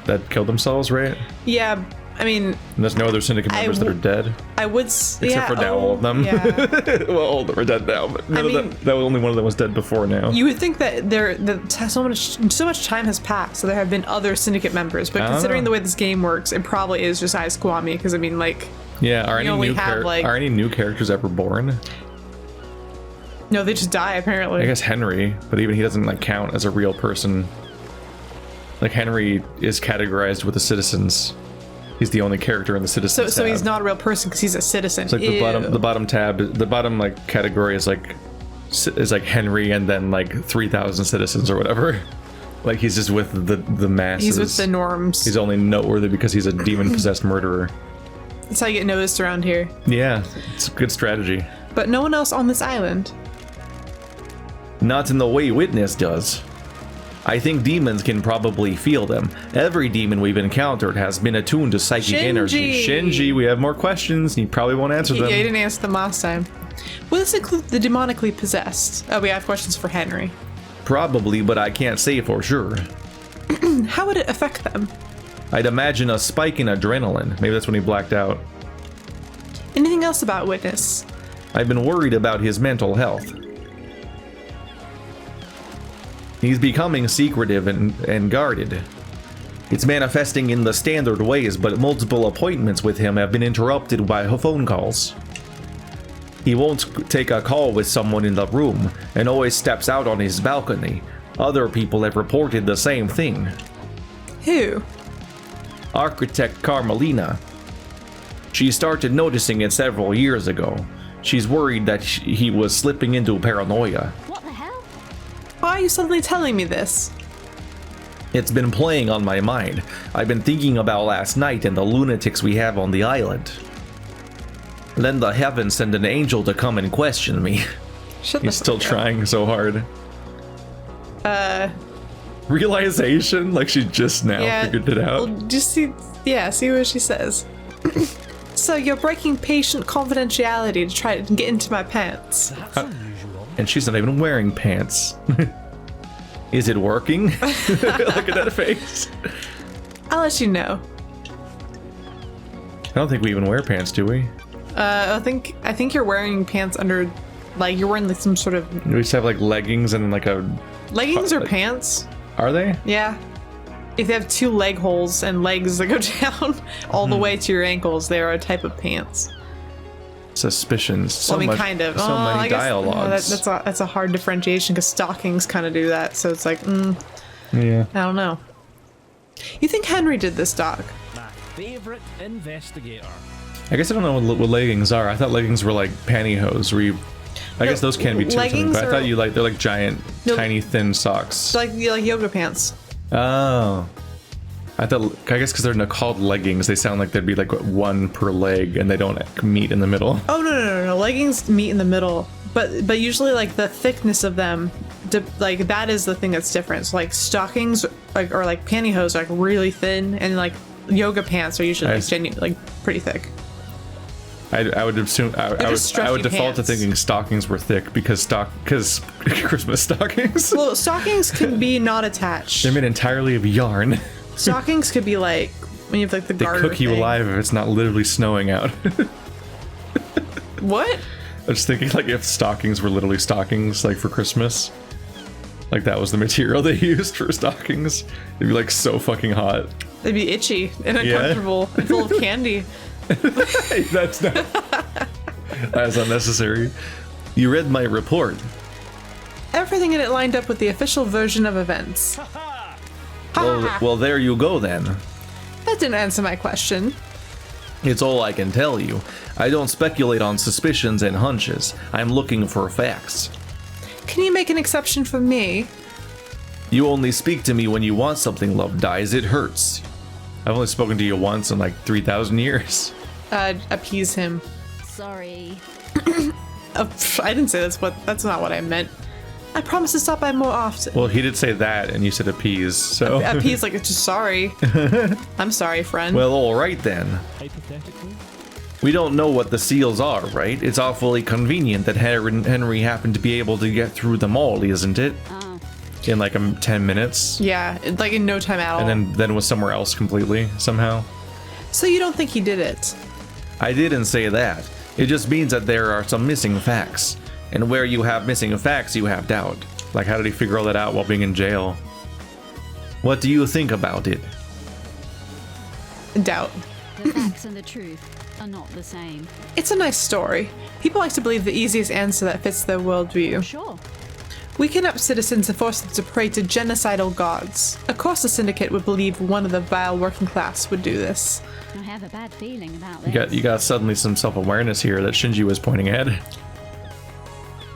that killed themselves, right? Yeah, I mean... And there's no other syndicate members that are dead? I would... Except for now, all of them. Yeah. Well, all of them are dead now, but no, that only one of them was dead before now. You would think that so much time has passed, so there have been other syndicate members, but considering the way this game works, it probably is just Ice Kwame, because I mean, like... Yeah, are are any new characters ever born? No, they just die, apparently. I guess Henry, but even he doesn't like count as a real person. Like Henry is categorized with the citizens. He's the only character in the citizens So tab. he's not a real person because he's a citizen. It's like the bottom tab, the bottom like category is like Henry and then like 3,000 citizens or whatever. Like he's just with the masses. He's with the norms. He's only noteworthy because he's a demon possessed murderer. That's how you get noticed around here. Yeah, it's a good strategy. But no one else on this island. Not in the way Witness does. I think demons can probably feel them. Every demon we've encountered has been attuned to psychic energy. Shinji, we have more questions. You probably won't answer them. Yeah, you didn't answer them last time. Will this include the demonically possessed? Oh, we have questions for Henry. Probably, but I can't say for sure. How would it affect them? I'd imagine a spike in adrenaline. Maybe that's when he blacked out. Anything else about Witness? I've been worried about his mental health. He's becoming secretive and guarded. It's manifesting in the standard ways, but multiple appointments with him have been interrupted by phone calls. He won't take a call with someone in the room and always steps out on his balcony. Other people have reported the same thing. Who? Architect Carmelina. She started noticing it several years ago. She's worried that he was slipping into paranoia. What the hell? Why are you suddenly telling me this? It's been playing on my mind. I've been thinking about last night and the lunatics we have on the island. Then the heavens send an angel to come and question me. He's still trying so hard. Realization? Like she just now figured it out. Well, just see what she says. So you're breaking patient confidentiality to try to get into my pants. That's unusual. And she's not even wearing pants. Is it working? Look at that face. I'll let you know. I don't think we even wear pants, do we? I think you're wearing pants under, like you're wearing like some sort of We just have like leggings and like a... leggings or pants. Are they? Yeah. If they have 2 leg holes and legs that go down all the way to your ankles, they are a type of pants. Suspicions. Well, I mean, kind of. So many I guess, dialogues. That's a hard differentiation because stockings kind of do that. So it's like, Yeah. I don't know. You think Henry did this, Doc? My favorite investigator. I guess I don't know what leggings are. I thought leggings were like pantyhose. I guess those can be too. Leggings But I thought are- they're like giant, tiny, thin socks. It's like yoga pants. Oh. I guess because they're called leggings, they sound like there'd be like one per leg and they don't meet in the middle. Oh no! Leggings meet in the middle, but usually like the thickness of them, like that is the thing that's different. So like stockings, or like pantyhose, are like really thin, and like yoga pants are usually like pretty thick. I would assume I would default to pants. thinking stockings were thick because Christmas stockings. Well, stockings can be not attached. They're made entirely of yarn. Stockings could be like when you have like the They garter cook you thing. alive if it's not literally snowing out. What? I was thinking like if stockings were literally stockings, like for Christmas. Like that was the material they used for stockings. It'd be like so fucking hot. They'd be itchy and uncomfortable and full of candy. That's unnecessary. You read my report. Everything in it lined up with the official version of events. Well, there you go then. That didn't answer my question. It's all I can tell you. I don't speculate on suspicions and hunches. I'm looking for facts. Can you make an exception for me? You only speak to me when you want something, Love Dies. It hurts. I've only spoken to you once in like 3,000 years. Appease him. Sorry. I didn't say that's not what I meant. I promise to stop by more often. Well, he did say that, and you said appease, so... Appease, like, it's just sorry. I'm sorry, friend. Well, alright then. Hypothetically, We don't know what the seals are, right? It's awfully convenient that Henry happened to be able to get through them all, isn't it? In like 10 minutes. Yeah, like in no time at all. And then was somewhere else completely, somehow. So you don't think he did it? I didn't say that. It just means that there are some missing facts. And where you have missing facts, you have doubt. Like, how did he figure all that out while being in jail? What do you think about it? Doubt. The facts and the truth are not the same. It's a nice story. People like to believe the easiest answer that fits their worldview. Sure. We kidnap citizens and force them to pray to genocidal gods. Of course the Syndicate would believe one of the vile working class would do this. I have a bad feeling about this. You got suddenly some self-awareness here that Shinji was pointing at.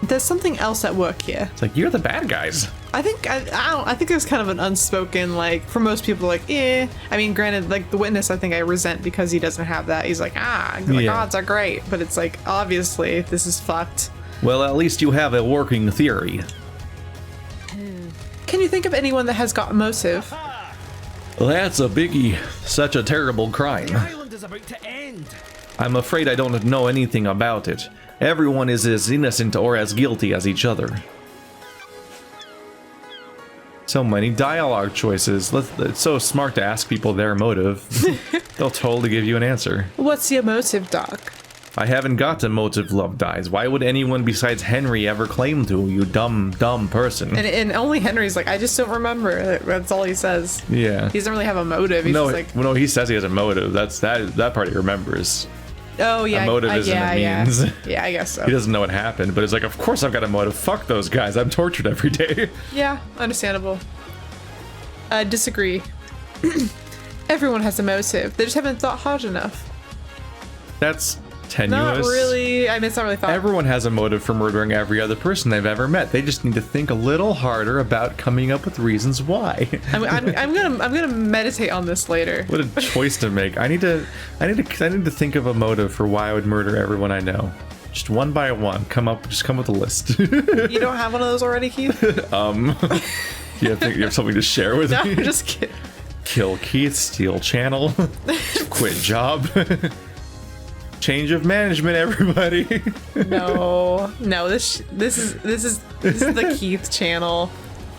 There's something else at work here. It's like, you're the bad guys. I think there's kind of an unspoken, like, for most people, like, I mean, granted, like, the witness, I think I resent because he doesn't have that. He's like, the gods are great, but it's like, obviously, this is fucked. Well, at least you have a working theory. Can you think of anyone that has got motive? That's a biggie. Such a terrible crime. the island is about to end. I'm afraid I don't know anything about it. Everyone is as innocent or as guilty as each other. So many dialogue choices. It's so smart to ask people their motive. They'll totally give you an answer. What's your motive, Doc? I haven't got a motive, Love Dies. Why would anyone besides Henry ever claim to, you dumb person? And only Henry's like, I just don't remember. That's all he says. Yeah. He doesn't really have a motive. He's just like, no, he says he has a motive. That part he remembers. oh yeah, A motive isn't a means. Yeah, I guess so. He doesn't know what happened, but it's like, of course I've got a motive. Fuck those guys. I'm tortured every day. Yeah, understandable. Disagree. Everyone has a motive. They just haven't thought hard enough. That's tenuous. Not really. I mean, it's not really thought. Everyone has a motive for murdering every other person they've ever met. They just need to think a little harder about coming up with reasons why. I'm gonna meditate on this later. What a choice to make. I need to think of a motive for why I would murder everyone I know. Just one by one. Come with a list. You don't have one of those already, Keith? You have something to share with No, me? I'm just kidding. Kill Keith, steal channel, quit job. Change of management, everybody. No, this is the Keith channel.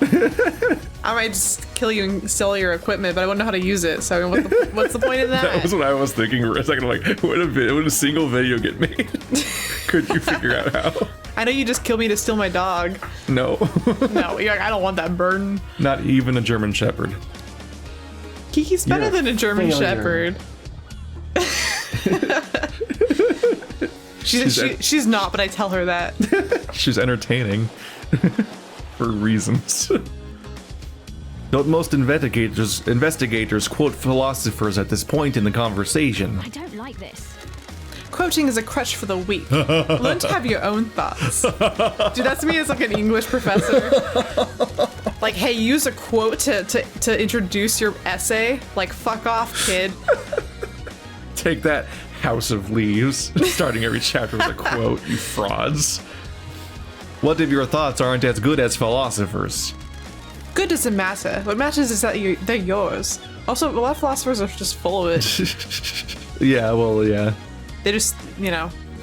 I might just kill you and steal your equipment, but I wouldn't know how to use it. So what's the point of that? That was what I was thinking for a second. Like, would a single video get made? Could you figure out how? I know you just killed me to steal my dog. No. No, you're like, I don't want that burden. Not even a German Shepherd. Kiki's better You're than a German failure. Shepherd. She's not, but I tell her that. She's entertaining. For reasons. Don't most investigators quote philosophers at this point in the conversation? I don't like this. Quoting is a crutch for the weak. Learn to have your own thoughts. Dude, that's me as like an English professor. Like, hey, use a quote to introduce your essay. Like, fuck off, kid. Take that, House of Leaves. Starting every chapter with a quote, you frauds. What if your thoughts aren't as good as philosophers? Good doesn't matter. What matters is that they're yours. Also, a lot of philosophers are just full of it. Yeah, well, yeah. They just,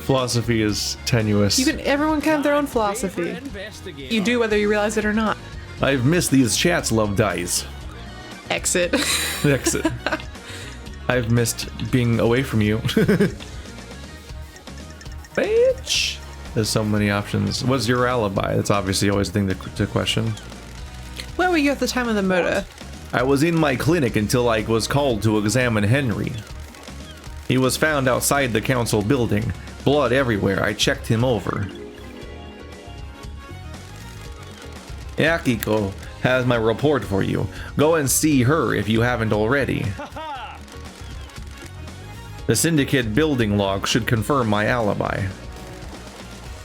Philosophy is tenuous. everyone can have their own philosophy. Favorite investigator. You do whether you realize it or not. I've missed these chats, Love Dies. Exit. Exit. I've missed being away from you. Bitch. There's so many options. What's your alibi? That's obviously always the thing to question. Where were you at the time of the murder? I was in my clinic until I was called to examine Henry. He was found outside the council building. Blood everywhere. I checked him over. Akiko has my report for you. Go and see her if you haven't already. The syndicate building log should confirm my alibi.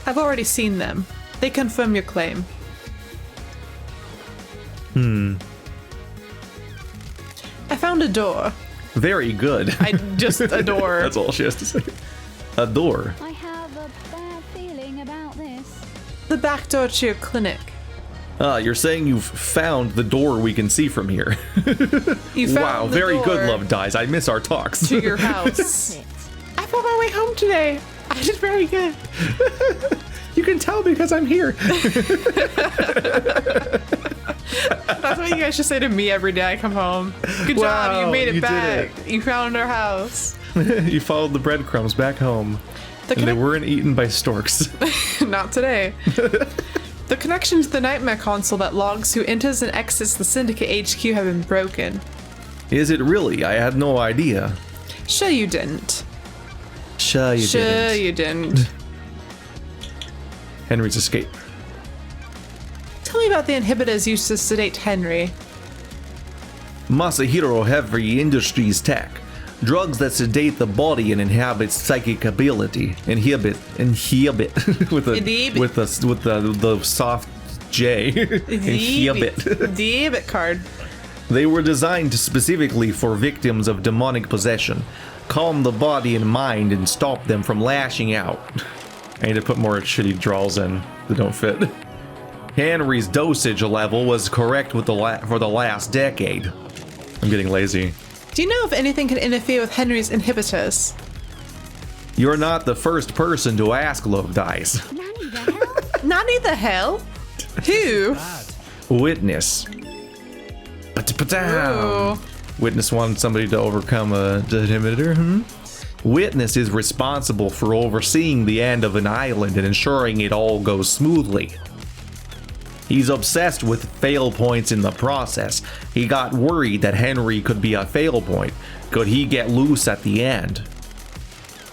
I've already seen them. They confirm your claim. I found a door. Very good. I just adore. That's all she has to say. A door. I have a bad feeling about this. The back door to your clinic. You're saying you've found the door we can see from here. You found Wow, the very door good, Love Dies. I miss our talks. to your house. It. I found my way home today. I did very good. You can tell because I'm here. That's what you guys should say to me every day I come home. Good job, Wow, you made it you did back. it. You found our house. You followed the breadcrumbs back home. The And they weren't eaten by storks. Not today. The connection to the nightmare console that logs who enters and exits the Syndicate HQ have been broken. Is it really? I had no idea. Sure you didn't. Sure you Sure didn't. you didn't. Henry's escape. Tell me about the inhibitors used to sedate Henry. Masahiro Heavy Industries tech. Drugs that sedate the body and inhabit psychic ability. Inhibit with the soft J. Inhibit. The EBIT card. They were designed specifically for victims of demonic possession. Calm the body and mind and stop them from lashing out. I need to put more shitty draws in that don't fit. Henry's dosage level was correct with for the last decade. I'm getting lazy. Do you know if anything can interfere with Henry's inhibitors? You're not the first person to ask, Love Dice. Nanny the hell? Nanny the hell? Who? Witness. Ooh. Witness wanted somebody to overcome a inhibitor. Witness is responsible for overseeing the end of an island and ensuring it all goes smoothly. He's obsessed with fail points in the process. He got worried that Henry could be a fail point. Could he get loose at the end?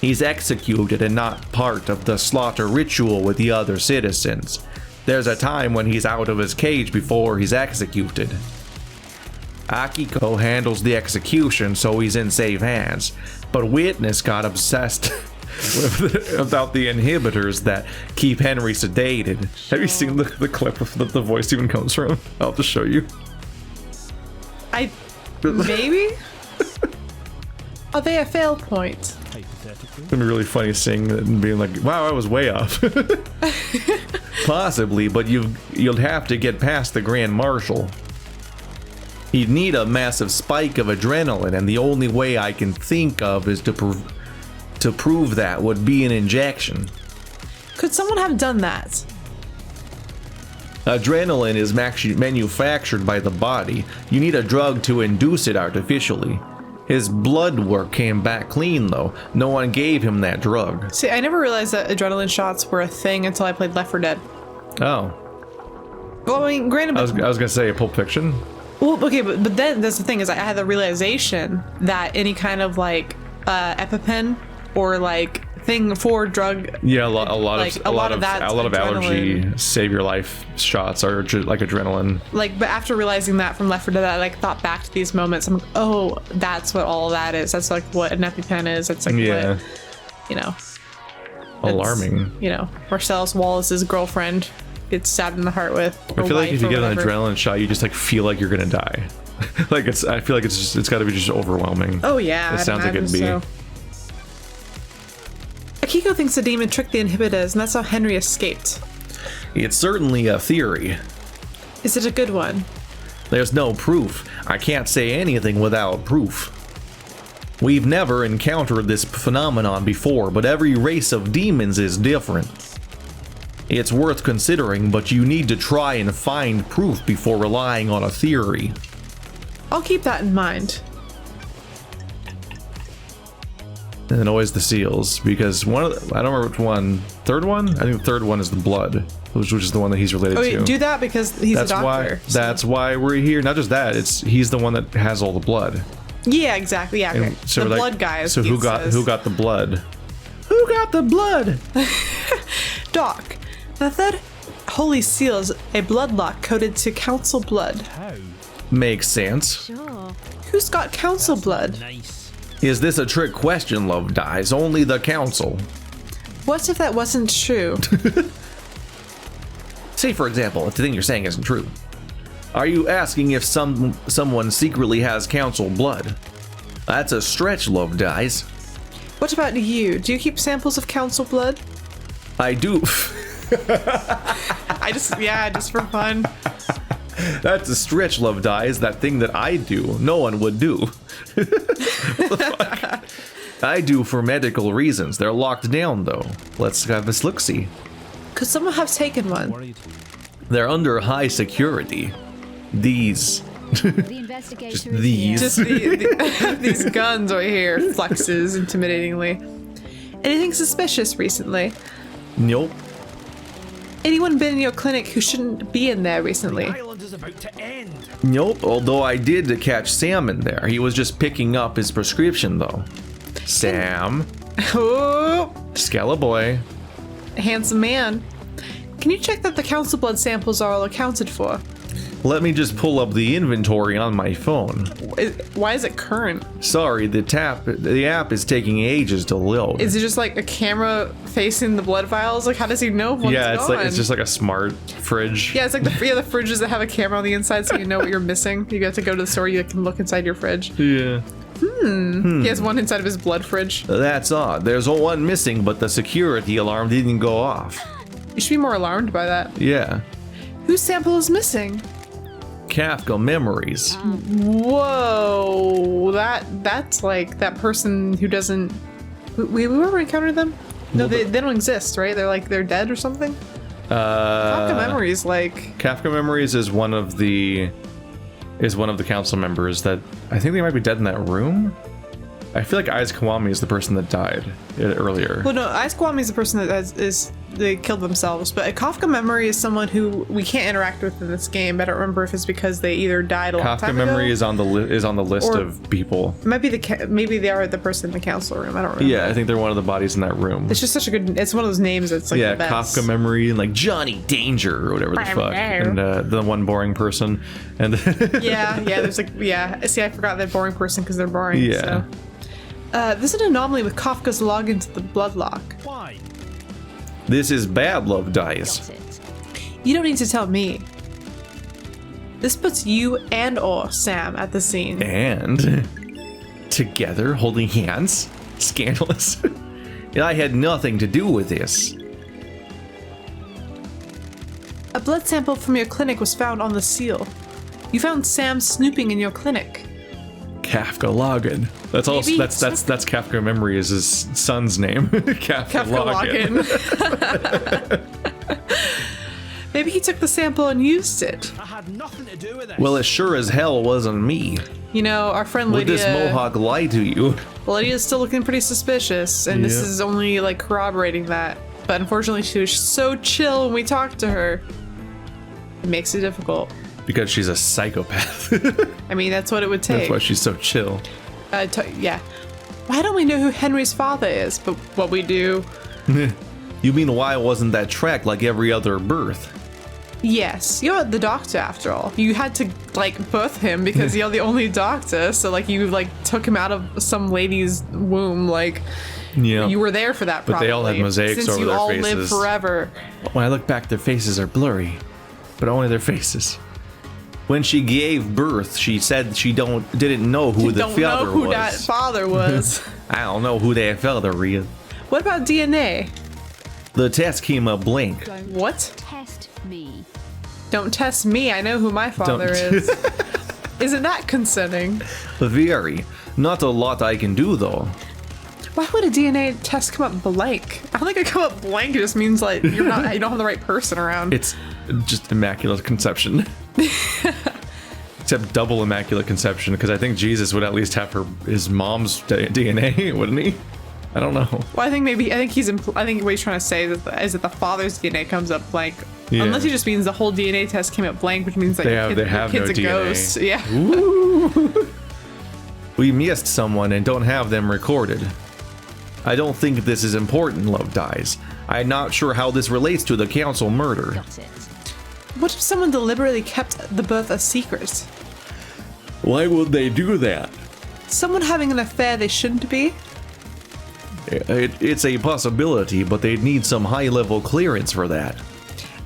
He's executed and not part of the slaughter ritual with the other citizens. There's a time when he's out of his cage before he's executed. Akiko handles the execution, so he's in safe hands. But Witness got obsessed about the inhibitors that keep Henry sedated. Have you seen the clip of that the voice even comes from? I'll just show you. Maybe? Are they a fail point? Hypothetically. It's gonna be really funny seeing it and being like, wow, I was way off. Possibly, but you'll have to get past the Grand Marshal. You'd need a massive spike of adrenaline, and the only way I can think of is to prove that would be an injection. Could someone have done that? Adrenaline is manufactured by the body. You need a drug to induce it artificially. His blood work came back clean though. No one gave him that drug. See, I never realized that adrenaline shots were a thing until I played Left 4 Dead. Oh. Well, I mean, granted, I was gonna say a Pulp Fiction. well, okay, but then that's the thing is I had the realization that any kind of like EpiPen or like thing for drug, Yeah, a lot of that's allergy adrenaline. save your life shots are like adrenaline. Like, but after realizing that from Left 4 Dead, I like thought back to these moments. I'm like, oh, that's what all that is. That's like what an EpiPen is. That's like Yeah. what, you know. Alarming. You know, Marcellus Wallace's girlfriend gets stabbed in the heart with. I feel like if you get an whatever. adrenaline shot, you just like feel like you're gonna die. Like I feel like it's got to be just overwhelming. Oh yeah, It I'd sounds like it'd be. imagine so. Akiko thinks the demon tricked the inhibitors, and that's how Henry escaped. It's certainly a theory. Is it a good one? There's no proof. I can't say anything without proof. We've never encountered this phenomenon before, but every race of demons is different. It's worth considering, but you need to try and find proof before relying on a theory. I'll keep that in mind. And then always the seals, because one of the, I don't remember which one. Third one? I think the third one is the blood, which is the one that he's related Oh, to. wait, do that because he's That's a why. doctor. That's why we're here. Not just that. He's the one that has all the blood. Yeah, exactly. Yeah, okay. And so The like- blood guy. As So Keith who got says. who got the blood? Who got the blood? Doc, the third holy seal is a blood lock coded to council blood. How? Makes sense. Sure. Who's got council blood? Nice. Is this a trick question, Love Dies? Only the council. What if that wasn't true? Say, for example, if the thing you're saying isn't true. Are you asking if someone secretly has council blood? That's a stretch, Love Dies. What about you? Do you keep samples of council blood? I do. Just for fun. That's a stretch, Love Dies. That thing that I do, no one would do. What the fuck? I do for medical reasons. They're locked down, though. Let's have this look-see. Could someone have taken one? Worried. They're under high security. These. The investigator is these. here. Just these guns right here. Flexes intimidatingly. Anything suspicious recently? Nope. Anyone been in your clinic who shouldn't be in there recently? The island is about to end. Nope, although I did catch Sam in there. He was just picking up his prescription, though. Sam. Oh, Skella boy. handsome man. Can you check that the council blood samples are all accounted for? Let me just pull up the inventory on my phone. Why is it current? Sorry, the app is taking ages to load. Is it just like a camera facing the blood vials? Like, how does he know one's Yeah, gone? it's just like a smart fridge. Yeah, it's like the fridges that have a camera on the inside, so you know what you're missing. You have to go to the store, you can look inside your fridge. Yeah. He has one inside of his blood fridge. That's odd. There's one missing, but the security alarm didn't go off. You should be more alarmed by that. Yeah. Whose sample is missing? Kafka memories. Whoa, that's like that person who doesn't. We ever encountered them? No, they don't exist, right? They're dead or something. Kafka Memories, like Kafka Memories is one of the council members that I think they might be dead in that room. I feel like Aiz Kawami is the person that died earlier. well, no, Ice Kwame is the person that they killed themselves. But a Kafka Memory is someone who we can't interact with in this game. I don't remember if it's because they either died a long Kafka time Memory ago. is on the list Or- of people. It might be maybe they are the person in the council room. I don't remember. Yeah, I think they're one of the bodies in that room. It's just such a good. It's one of those names that's like Yeah, the best. Kafka Memory and like Johnny Danger or whatever the fuck, and the one boring person, and Yeah, there's like, see, I forgot that boring person because they're boring. Yeah. So. There's an anomaly with Kafka's login to the bloodlock. Why? This is bad, Love Dies. Got it. You don't need to tell me. This puts you and/or Sam at the scene. And together, holding hands? Scandalous. I had nothing to do with this. A blood sample from your clinic was found on the seal. You found Sam snooping in your clinic. Kafka login. That's all. Maybe- That's Kafka Memory is his son's name. Kafka login. Maybe he took the sample and used it. I had nothing to do with this. Well, it sure as hell wasn't me. You know, our friend Would Lydia. this mohawk lie to you? Lydia's still looking pretty suspicious, and this Yeah. is only like corroborating that. But unfortunately, she was so chill when we talked to her. It makes it difficult. Because she's a psychopath. I mean, that's what it would take. That's why she's so chill. Yeah. Why don't we know who Henry's father is? But what we do. You mean why wasn't that tracked like every other birth? Yes, you're the doctor after all. You had to like birth him because you're the only doctor. So like you like took him out of some lady's womb. Like Yeah. you were there for that. But they all had probably, mosaics since over you their all faces. live forever. When I look back, their faces are blurry, but only their faces. When she gave birth, she said she didn't know who the Don't know father who was. that father was. I don't know who that father is. What about DNA? The test came up blank. Don't What? test me. Don't test me. I know who my father Don't. is. Isn't that concerning? Very. Not a lot I can do though. Why would a DNA test come up blank? I don't think it come up blank. It just means like you don't have the right person around. It's just immaculate conception. Except double immaculate conception, because I think Jesus would at least have his mom's DNA, wouldn't he? I don't know. Well, I think I think what he's trying to say is that the father's DNA comes up blank. Yeah. Unless he just means the whole DNA test came up blank, which means that They your have- kid, they your have kid's no a DNA. ghost. Yeah. We missed someone and don't have them recorded. I don't think this is important, Love Dies. I'm not sure how this relates to the council murder. Got it. What if someone deliberately kept the birth a secret? Why would they do that? Someone having an affair they shouldn't be? It's a possibility, but they'd need some high-level clearance for that.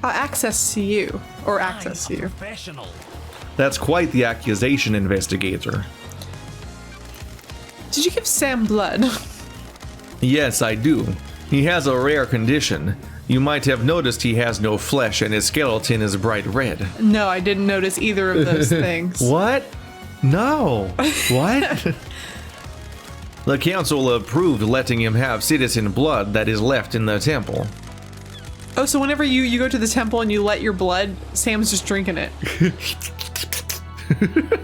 Access to you. Or access to you. Professional. That's quite the accusation, investigator. Did you give Sam blood? Yes, I do. He has a rare condition. You might have noticed he has no flesh and his skeleton is bright red. No, I didn't notice either of those things. What? No. What? The council approved letting him have citizen blood that is left in the temple. Oh, so whenever you go to the temple and you let your blood, Sam's just drinking it.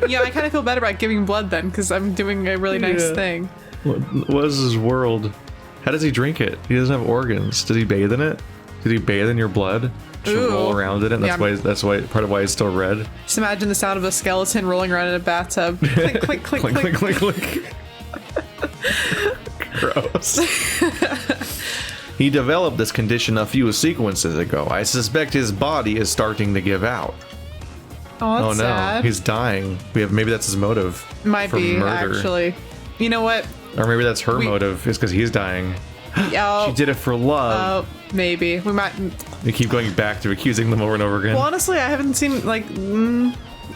Yeah, I kind of feel better about giving blood then, because I'm doing a really nice Yeah. thing. What is his world? How does he drink it? He doesn't have organs. Does he bathe in it? Did he bathe in your blood? Just Ooh. roll around in it. Yeah. That's why part of why it's still red. Just imagine the sound of a skeleton rolling around in a bathtub. Clink, clink, clink, Clink, clink. clink, clink, clink. Gross. He developed this condition a few sequences ago. I suspect his body is starting to give out. Oh, Oh that's no, sad. he's dying. Maybe that's his motive. Might for be, murder. actually. You know what? Or maybe that's her We- motive. Is because he's dying. Oh, She did it for love. maybe. We might. They keep going back to accusing them over and over again. Well, honestly, I haven't seen, like,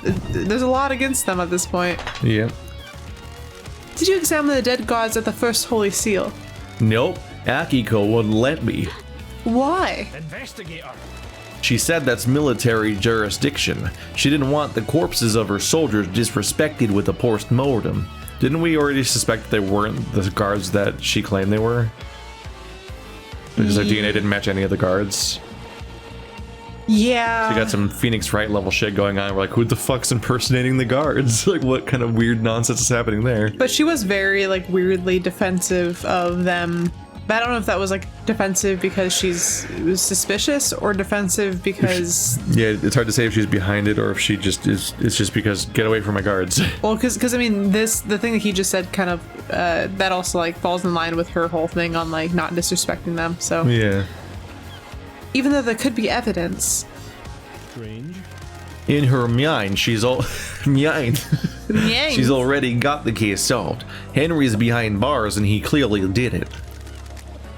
there's a lot against them at this point. Yeah. Did you examine the dead gods at the first Holy Seal? Nope. Akiko wouldn't let me. Why? Investigator. She said that's military jurisdiction. She didn't want the corpses of her soldiers disrespected with a post-mortem. Didn't we already suspect they weren't the guards that she claimed they were? Because their DNA didn't match any of the guards. Yeah. We got some Phoenix Wright level shit going on. We're like, who the fuck's impersonating the guards? Like, what kind of weird nonsense is happening there? But she was very, like, weirdly defensive of them. But I don't know if that was, like, defensive because she's suspicious or defensive because... Yeah, it's hard to say if she's behind it or if she just is. It's just because get away from my guards. Well, because I mean, the thing that he just said kind of, that also, like, falls in line with her whole thing on, like, not disrespecting them, so... Yeah. Even though there could be evidence. Strange. In her mind, she's all... mind. She's already got the case solved. Henry's behind bars and he clearly did it.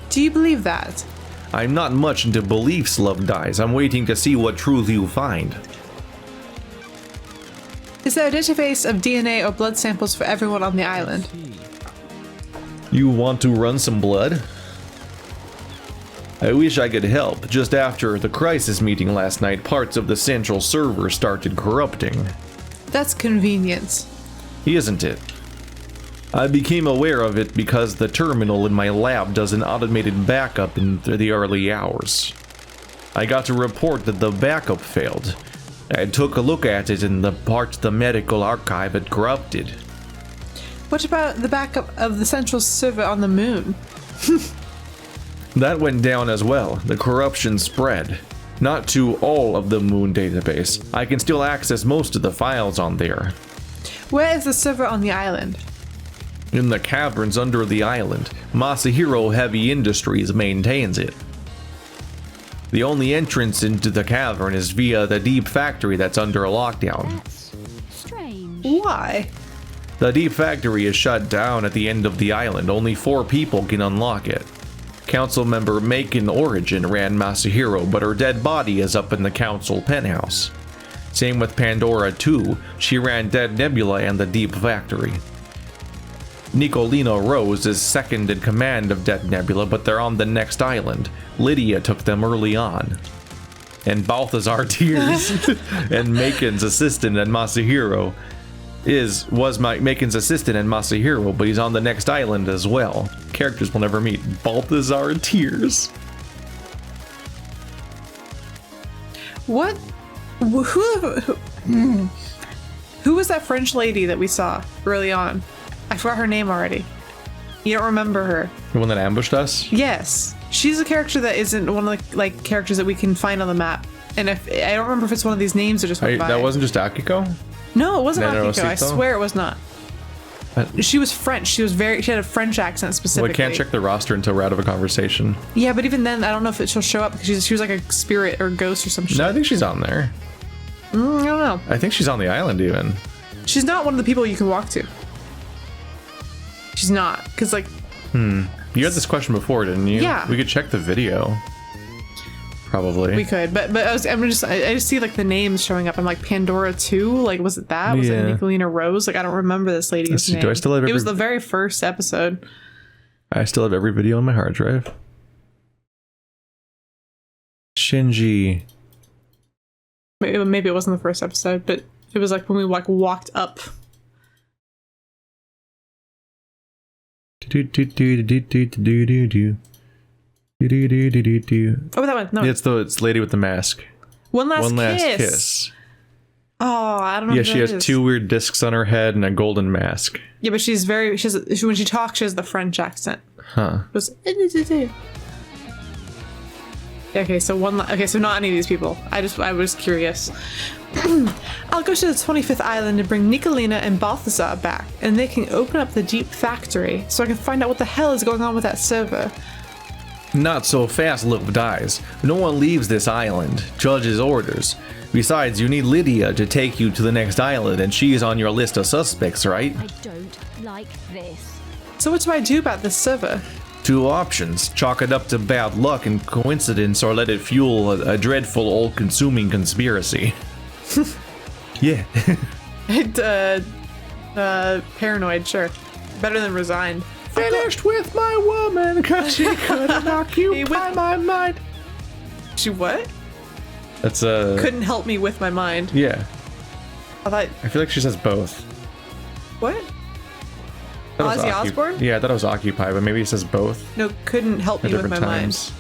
Do you believe that? I'm not much into beliefs, Love Dies. I'm waiting to see what truth you find. Is there a database of DNA or blood samples for everyone on the island? You want to run some blood? I wish I could help. Just after the crisis meeting last night, parts of the central server started corrupting. That's convenient. Isn't it? I became aware of it because the terminal in my lab does an automated backup in the early hours. I got a report that the backup failed. I took a look at it and the part of the medical archive had corrupted. What about the backup of the central server on the moon? That went down as well. The corruption spread. Not to all of the moon database. I can still access most of the files on there. Where is the server on the island? In the caverns under the island, Masahiro Heavy Industries maintains it. The only entrance into the cavern is via the deep factory that's under lockdown. That's strange. Why? The deep factory is shut down at the end of the island. Only 4 people can unlock it. Council member Macon Origin ran Masahiro, but her dead body is up in the council penthouse. Same with Pandora 2, she ran Dead Nebula and the deep factory. Nicolino Rose is second in command of Dead Nebula, but they're on the next island. Lydia took them early on. And Balthazar Tears and Macon's assistant and Masahiro was Macon's assistant and Masahiro, but he's on the next island as well. Characters will never meet. Balthazar Tears. What? Who was that French lady that we saw early on? I forgot her name already. You don't remember her. The one that ambushed us? Yes. She's a character that isn't one of the like characters that we can find on the map. And if I don't remember if it's one of these names or just went by. That wasn't just Akiko? No, it wasn't Nano Akiko. I Sito? swear it was not. She was French. She had a French accent specifically. Well, I can't check the roster until we're out of a conversation. Yeah, but even then, I don't know if she'll show up because she was like a spirit or ghost or some shit. No, I think she's on there. I don't know. I think she's on the island even. She's not one of the people you can walk to. She's not, because like. You had this question before, didn't you? Yeah. We could check the video. Probably. We could, but I just see like the names showing up. I'm like Pandora 2. Like, was it that? Was it Nicolina Rose? Like, I don't remember this lady's name. Do I still have It was the very first episode. I still have every video on my hard drive. Shinji. Maybe it wasn't the first episode, but it was like when we like walked up. Oh, Oh, that one. No. It's lady with the mask. One last One last kiss. kiss. Oh, I don't know. Yeah, what she that has is. 2 weird discs on her head and a golden mask. Yeah, but when she talks, she has the French accent. Huh. It was. Okay, so not any of these people. I was curious. I'll go to the 25th island and bring Nicolina and Balthazar back, and they can open up the Deep Factory so I can find out what the hell is going on with that server. Not so fast, Love Dies. No one leaves this island. Judge's orders. Besides, you need Lydia to take you to the next island, and she is on your list of suspects, right? I don't like this. So what do I do about this server? 2 options. Chalk it up to bad luck and coincidence, or let it fuel a dreadful, all-consuming conspiracy. Yeah. Paranoid, sure. Better than resigned. Finished with my woman because she couldn't occupy my mind. She what? That's Couldn't help me with my mind. Yeah. I feel like she says both. what? Thought it was Ozzy Osbourne? Yeah, I thought it was occupy, but maybe it says both No, couldn't help at me with my different times.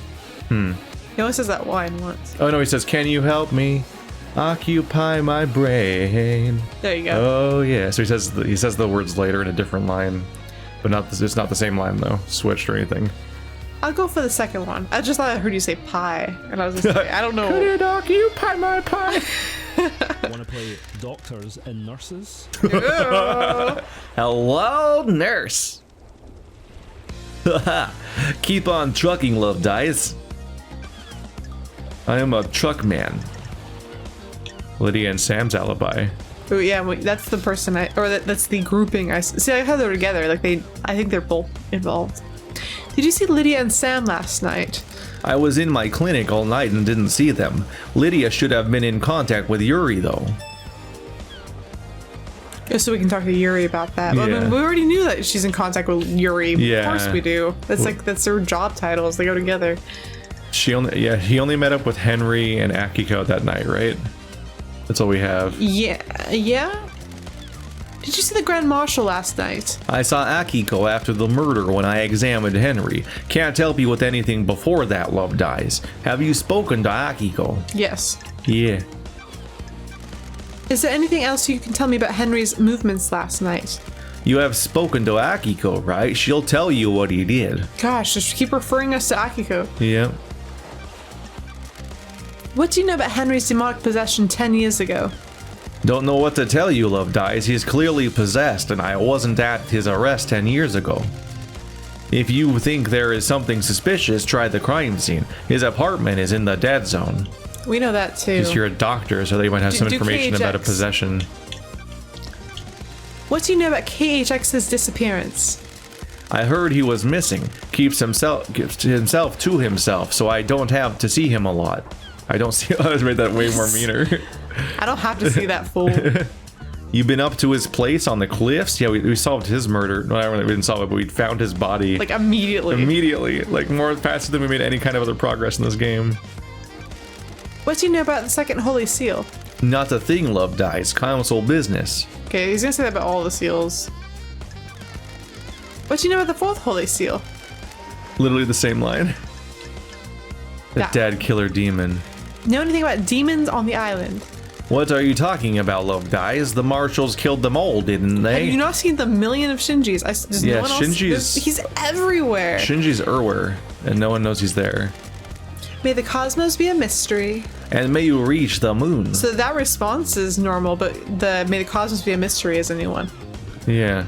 mind. He only says that line once. Oh no, he says, "Can you help me occupy my brain?" There you go. Oh yeah. So he says the words later in a different line, but it's not the same line though, switched or anything. I'll go for the second one. I just thought I heard you say pie, and I was just like, I don't know. Could it occupy my pie? Want to play doctors and nurses? Hello, nurse. Keep on trucking, Love Dies. I am a truck man. Lydia and Sam's alibi. Oh, yeah, that's the person that's the grouping. See, I have them together. Like I think they're both involved. Did you see Lydia and Sam last night? I was in my clinic all night and didn't see them. Lydia should have been in contact with Yuri, though. So we can talk to Yuri about that. But I mean, Yeah. we already knew that she's in contact with Yuri. Yeah. Of course we do. That's their job titles. They go together. He only met up with Henry and Akiko that night, right? That's all we have. Yeah. Did you see the Grand Marshal last night? I saw Akiko after the murder when I examined Henry. Can't help you with anything before that, Love Dies. Have you spoken to Akiko? Yes. Yeah. Is there anything else you can tell me about Henry's movements last night? You have spoken to Akiko, right? She'll tell you what he did. Gosh, just keep referring us to Akiko. Yeah. What do you know about Henry's demonic possession 10 years ago? Don't know what to tell you, Love Dies. He's clearly possessed, and I wasn't at his arrest 10 years ago. If you think there is something suspicious, try the crime scene. His apartment is in the dead zone. We know that too. Because you're a doctor, so they might have some Do information about a KHX. possession. What do you know about KHX's disappearance? I heard he was missing. Keeps himself to himself, so I don't have to see him a lot. I don't see. I made that way more meaner. I don't have to see that fool. You've been up to his place on the cliffs? Yeah, we solved his murder. No, we didn't solve it, but we found his body Like immediately. immediately. Like more faster than we made any kind of other progress in this game. What do you know about the second Holy Seal? Not a thing, Love Dies. Council business. Okay, he's gonna say that about all the seals. What do you know about the fourth Holy Seal? Literally the same line. The Yeah. dead killer demon. Know anything about demons on the island? What are you talking about, love guys? The marshals killed them all, didn't they? Have you not seen the million of Shinjis? Does Yeah, no one else? Shinji's- He's everywhere. Shinji's Erwer, and no one knows he's there. May the cosmos be a mystery. And may you reach the moon. So that response is normal, but the may the cosmos be a mystery is a new one. Yeah.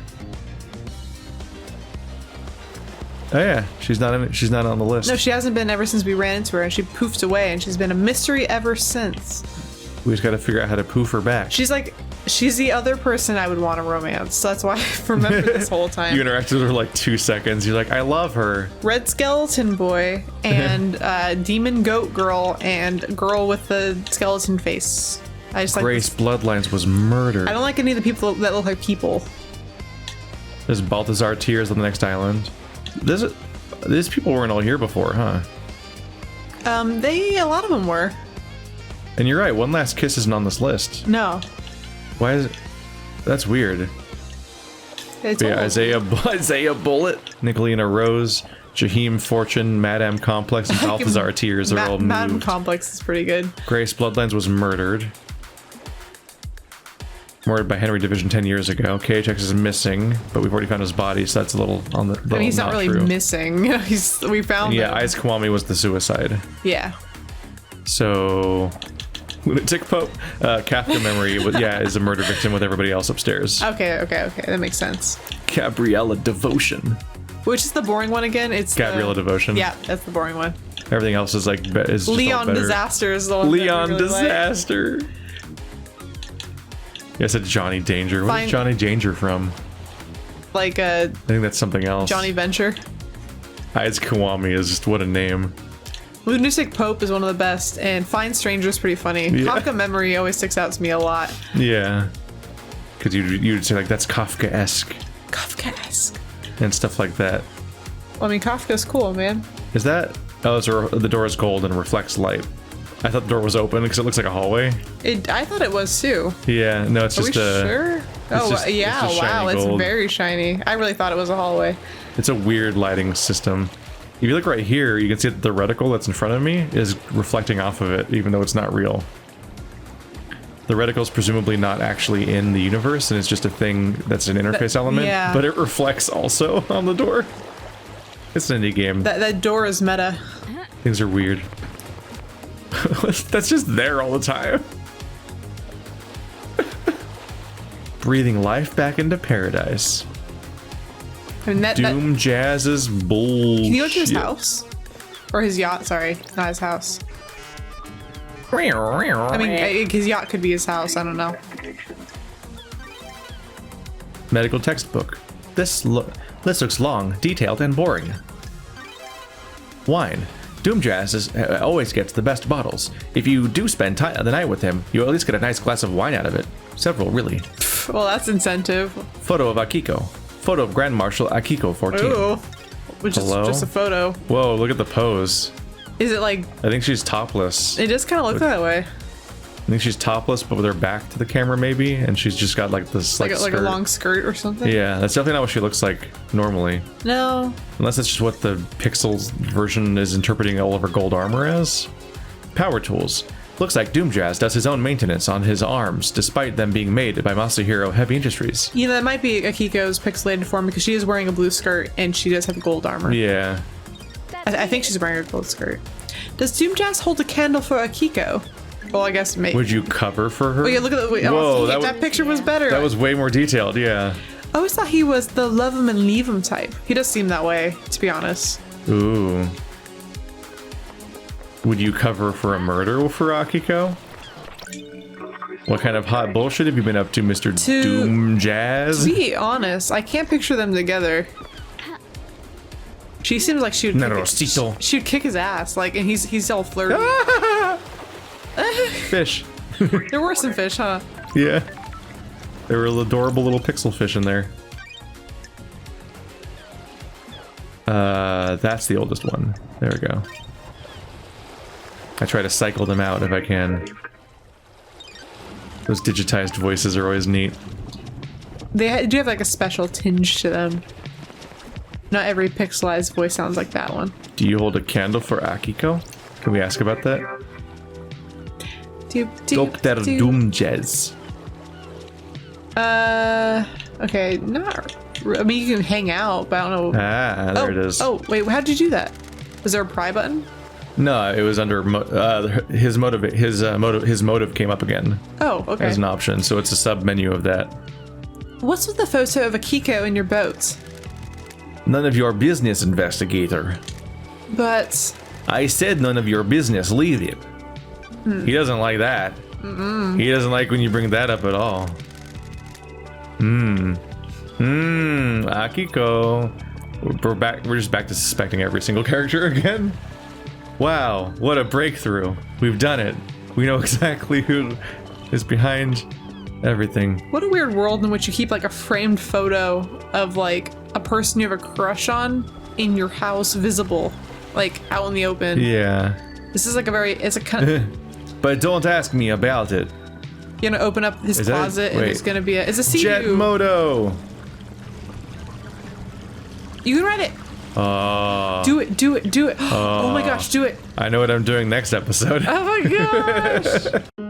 Oh yeah, she's not on the list. No, she hasn't been ever since we ran into her, and she poofed away, and she's been a mystery ever since. We just got to figure out how to poof her back. She's the other person I would want to romance. So that's why I remember this whole time. You interacted with her like 2 seconds. You're like, I love her. Red skeleton boy and demon goat girl and girl with the skeleton face. I just like Grace this. Bloodlines was murdered. I don't like any of the people that look like people. There's Balthazar Tears on the next island. These people weren't all here before, huh? A lot of them were. And you're right, One Last Kiss isn't on this list. No. Why is it? That's weird. It's Yeah, old. Isaiah Bullet, Nicolina Rose, Jaheim Fortune, Madame Complex, and Balthazar Tears are all Madam moved. Complex is pretty good. Grace Bloodlines was murdered. Murdered by Henry Division 10 years ago. KHX is missing, but we've already found his body, so that's a little on the. I mean, he's not really true. missing. We found Yeah, him. Ice Kiwami was the suicide. Yeah. So, Lunatic Pope, Kafka Memory, is a murder victim with everybody else upstairs. Okay. That makes sense. Gabriella Devotion. Which is the boring one again? It's Gabriella Devotion. Yeah, that's the boring one. Everything else is like is just all Leon better. Disaster is the one. Leon that we really like. Disaster. Yeah, I said Johnny Danger. Where's Fine. Johnny Danger from? Like I think that's something else. Johnny Venture. Ice Kiwami is just what a name. Lunatic Pope is one of the best, and Find Stranger is pretty funny. Yeah. Kafka Memory always sticks out to me a lot. Yeah. Because you'd say like that's Kafka-esque Kafka-esque. and stuff like that. Well, I mean, Kafka's cool, man. Is that? Oh, so the door is gold and reflects light. I thought the door was open because it looks like a hallway. I thought it was too. Yeah, no, it's Are we just a. sure? Oh, just- yeah, it's just wow, shiny it's gold. very shiny. I really thought it was a hallway. It's a weird lighting system. If you look right here, you can see that the reticle that's in front of me is reflecting off of it, even though it's not real. The reticle's presumably not actually in the universe, and it's just a thing that's an interface element, yeah. but it reflects also on the door. It's an indie game. That door is meta. Things are weird. That's just there all the time. Breathing life back into paradise. I mean, that Doom Jazz is bullshit. can you go to his house? Or his yacht, sorry. Not his house. I mean, his yacht could be his house, I don't know. Medical textbook. This looks long, detailed, and boring. Wine. Doom Jazz always gets the best bottles. If you do spend the night with him, you at least get a nice glass of wine out of it. Several, really. Well, that's incentive. Photo of Akiko. Photo of Grand Marshal Akiko 14. Ooh. Which Hello? is just a photo. Whoa, look at the pose. Is it like, I think she's topless. it just kind of looks that way. I think she's topless, but with her back to the camera, maybe, and she's just got like this Like, like like a skirt. long skirt or something? Yeah, that's definitely not what she looks like normally. No. Unless that's just what the Pixels version is interpreting all of her gold armor as. Power tools. Looks like Doom Jazz does his own maintenance on his arms, despite them being made by Masahiro Heavy Industries. You know, that might be Akiko's pixelated form because she is wearing a blue skirt and she does have gold armor. Yeah. I think she's wearing a gold skirt. Does Doom Jazz hold a candle for Akiko? Well, I guess maybe. Would you cover for her? Oh, yeah, look at the. Wait, Whoa, that picture was better. That was way more detailed, yeah. I always thought he was the love him and leave him type. He does seem that way, to be honest. Ooh. Would you cover for a murder for Akiko? What kind of hot bullshit have you been up to, Mr. Doom Jazz? To be honest, I can't picture them together. She seems like she would. Narosito. She would kick his ass, like, and he's all flirty. Fish. There were some fish, huh? Yeah. There were adorable little pixel fish in there. That's the oldest one. There we go. I try to cycle them out if I can. Those digitized voices are always neat. They do have like a special tinge to them. Not every pixelized voice sounds like that one. Do you hold a candle for Akiko? Can we ask about that? Dr. Doomjez. Okay, not. I mean, you can hang out, but I don't know. Ah, there it is. Oh, wait, how did you do that? Was there a pry button? No, it was under his motive. His motive came up again Oh, okay. as an option, so it's a sub menu of that. What's with the photo of Akiko in your boat? None of your business, investigator. But I said none of your business. Leave it. He doesn't like that. He doesn't like when you bring that up at all. Akiko. We're back. We're just back to suspecting every single character again. Wow, what a breakthrough. We've done it. We know exactly who is behind everything. what a weird world in which you keep like a framed photo of like a person you have a crush on in your house, visible, like out in the open. Yeah. This is like it's a kind of, But don't ask me about it. you're gonna open up his Is that- closet and wait. there's gonna be it's a sea Jet Moto. You can ride it. Do it. Oh my gosh, do it. I know what I'm doing next episode. Oh my gosh.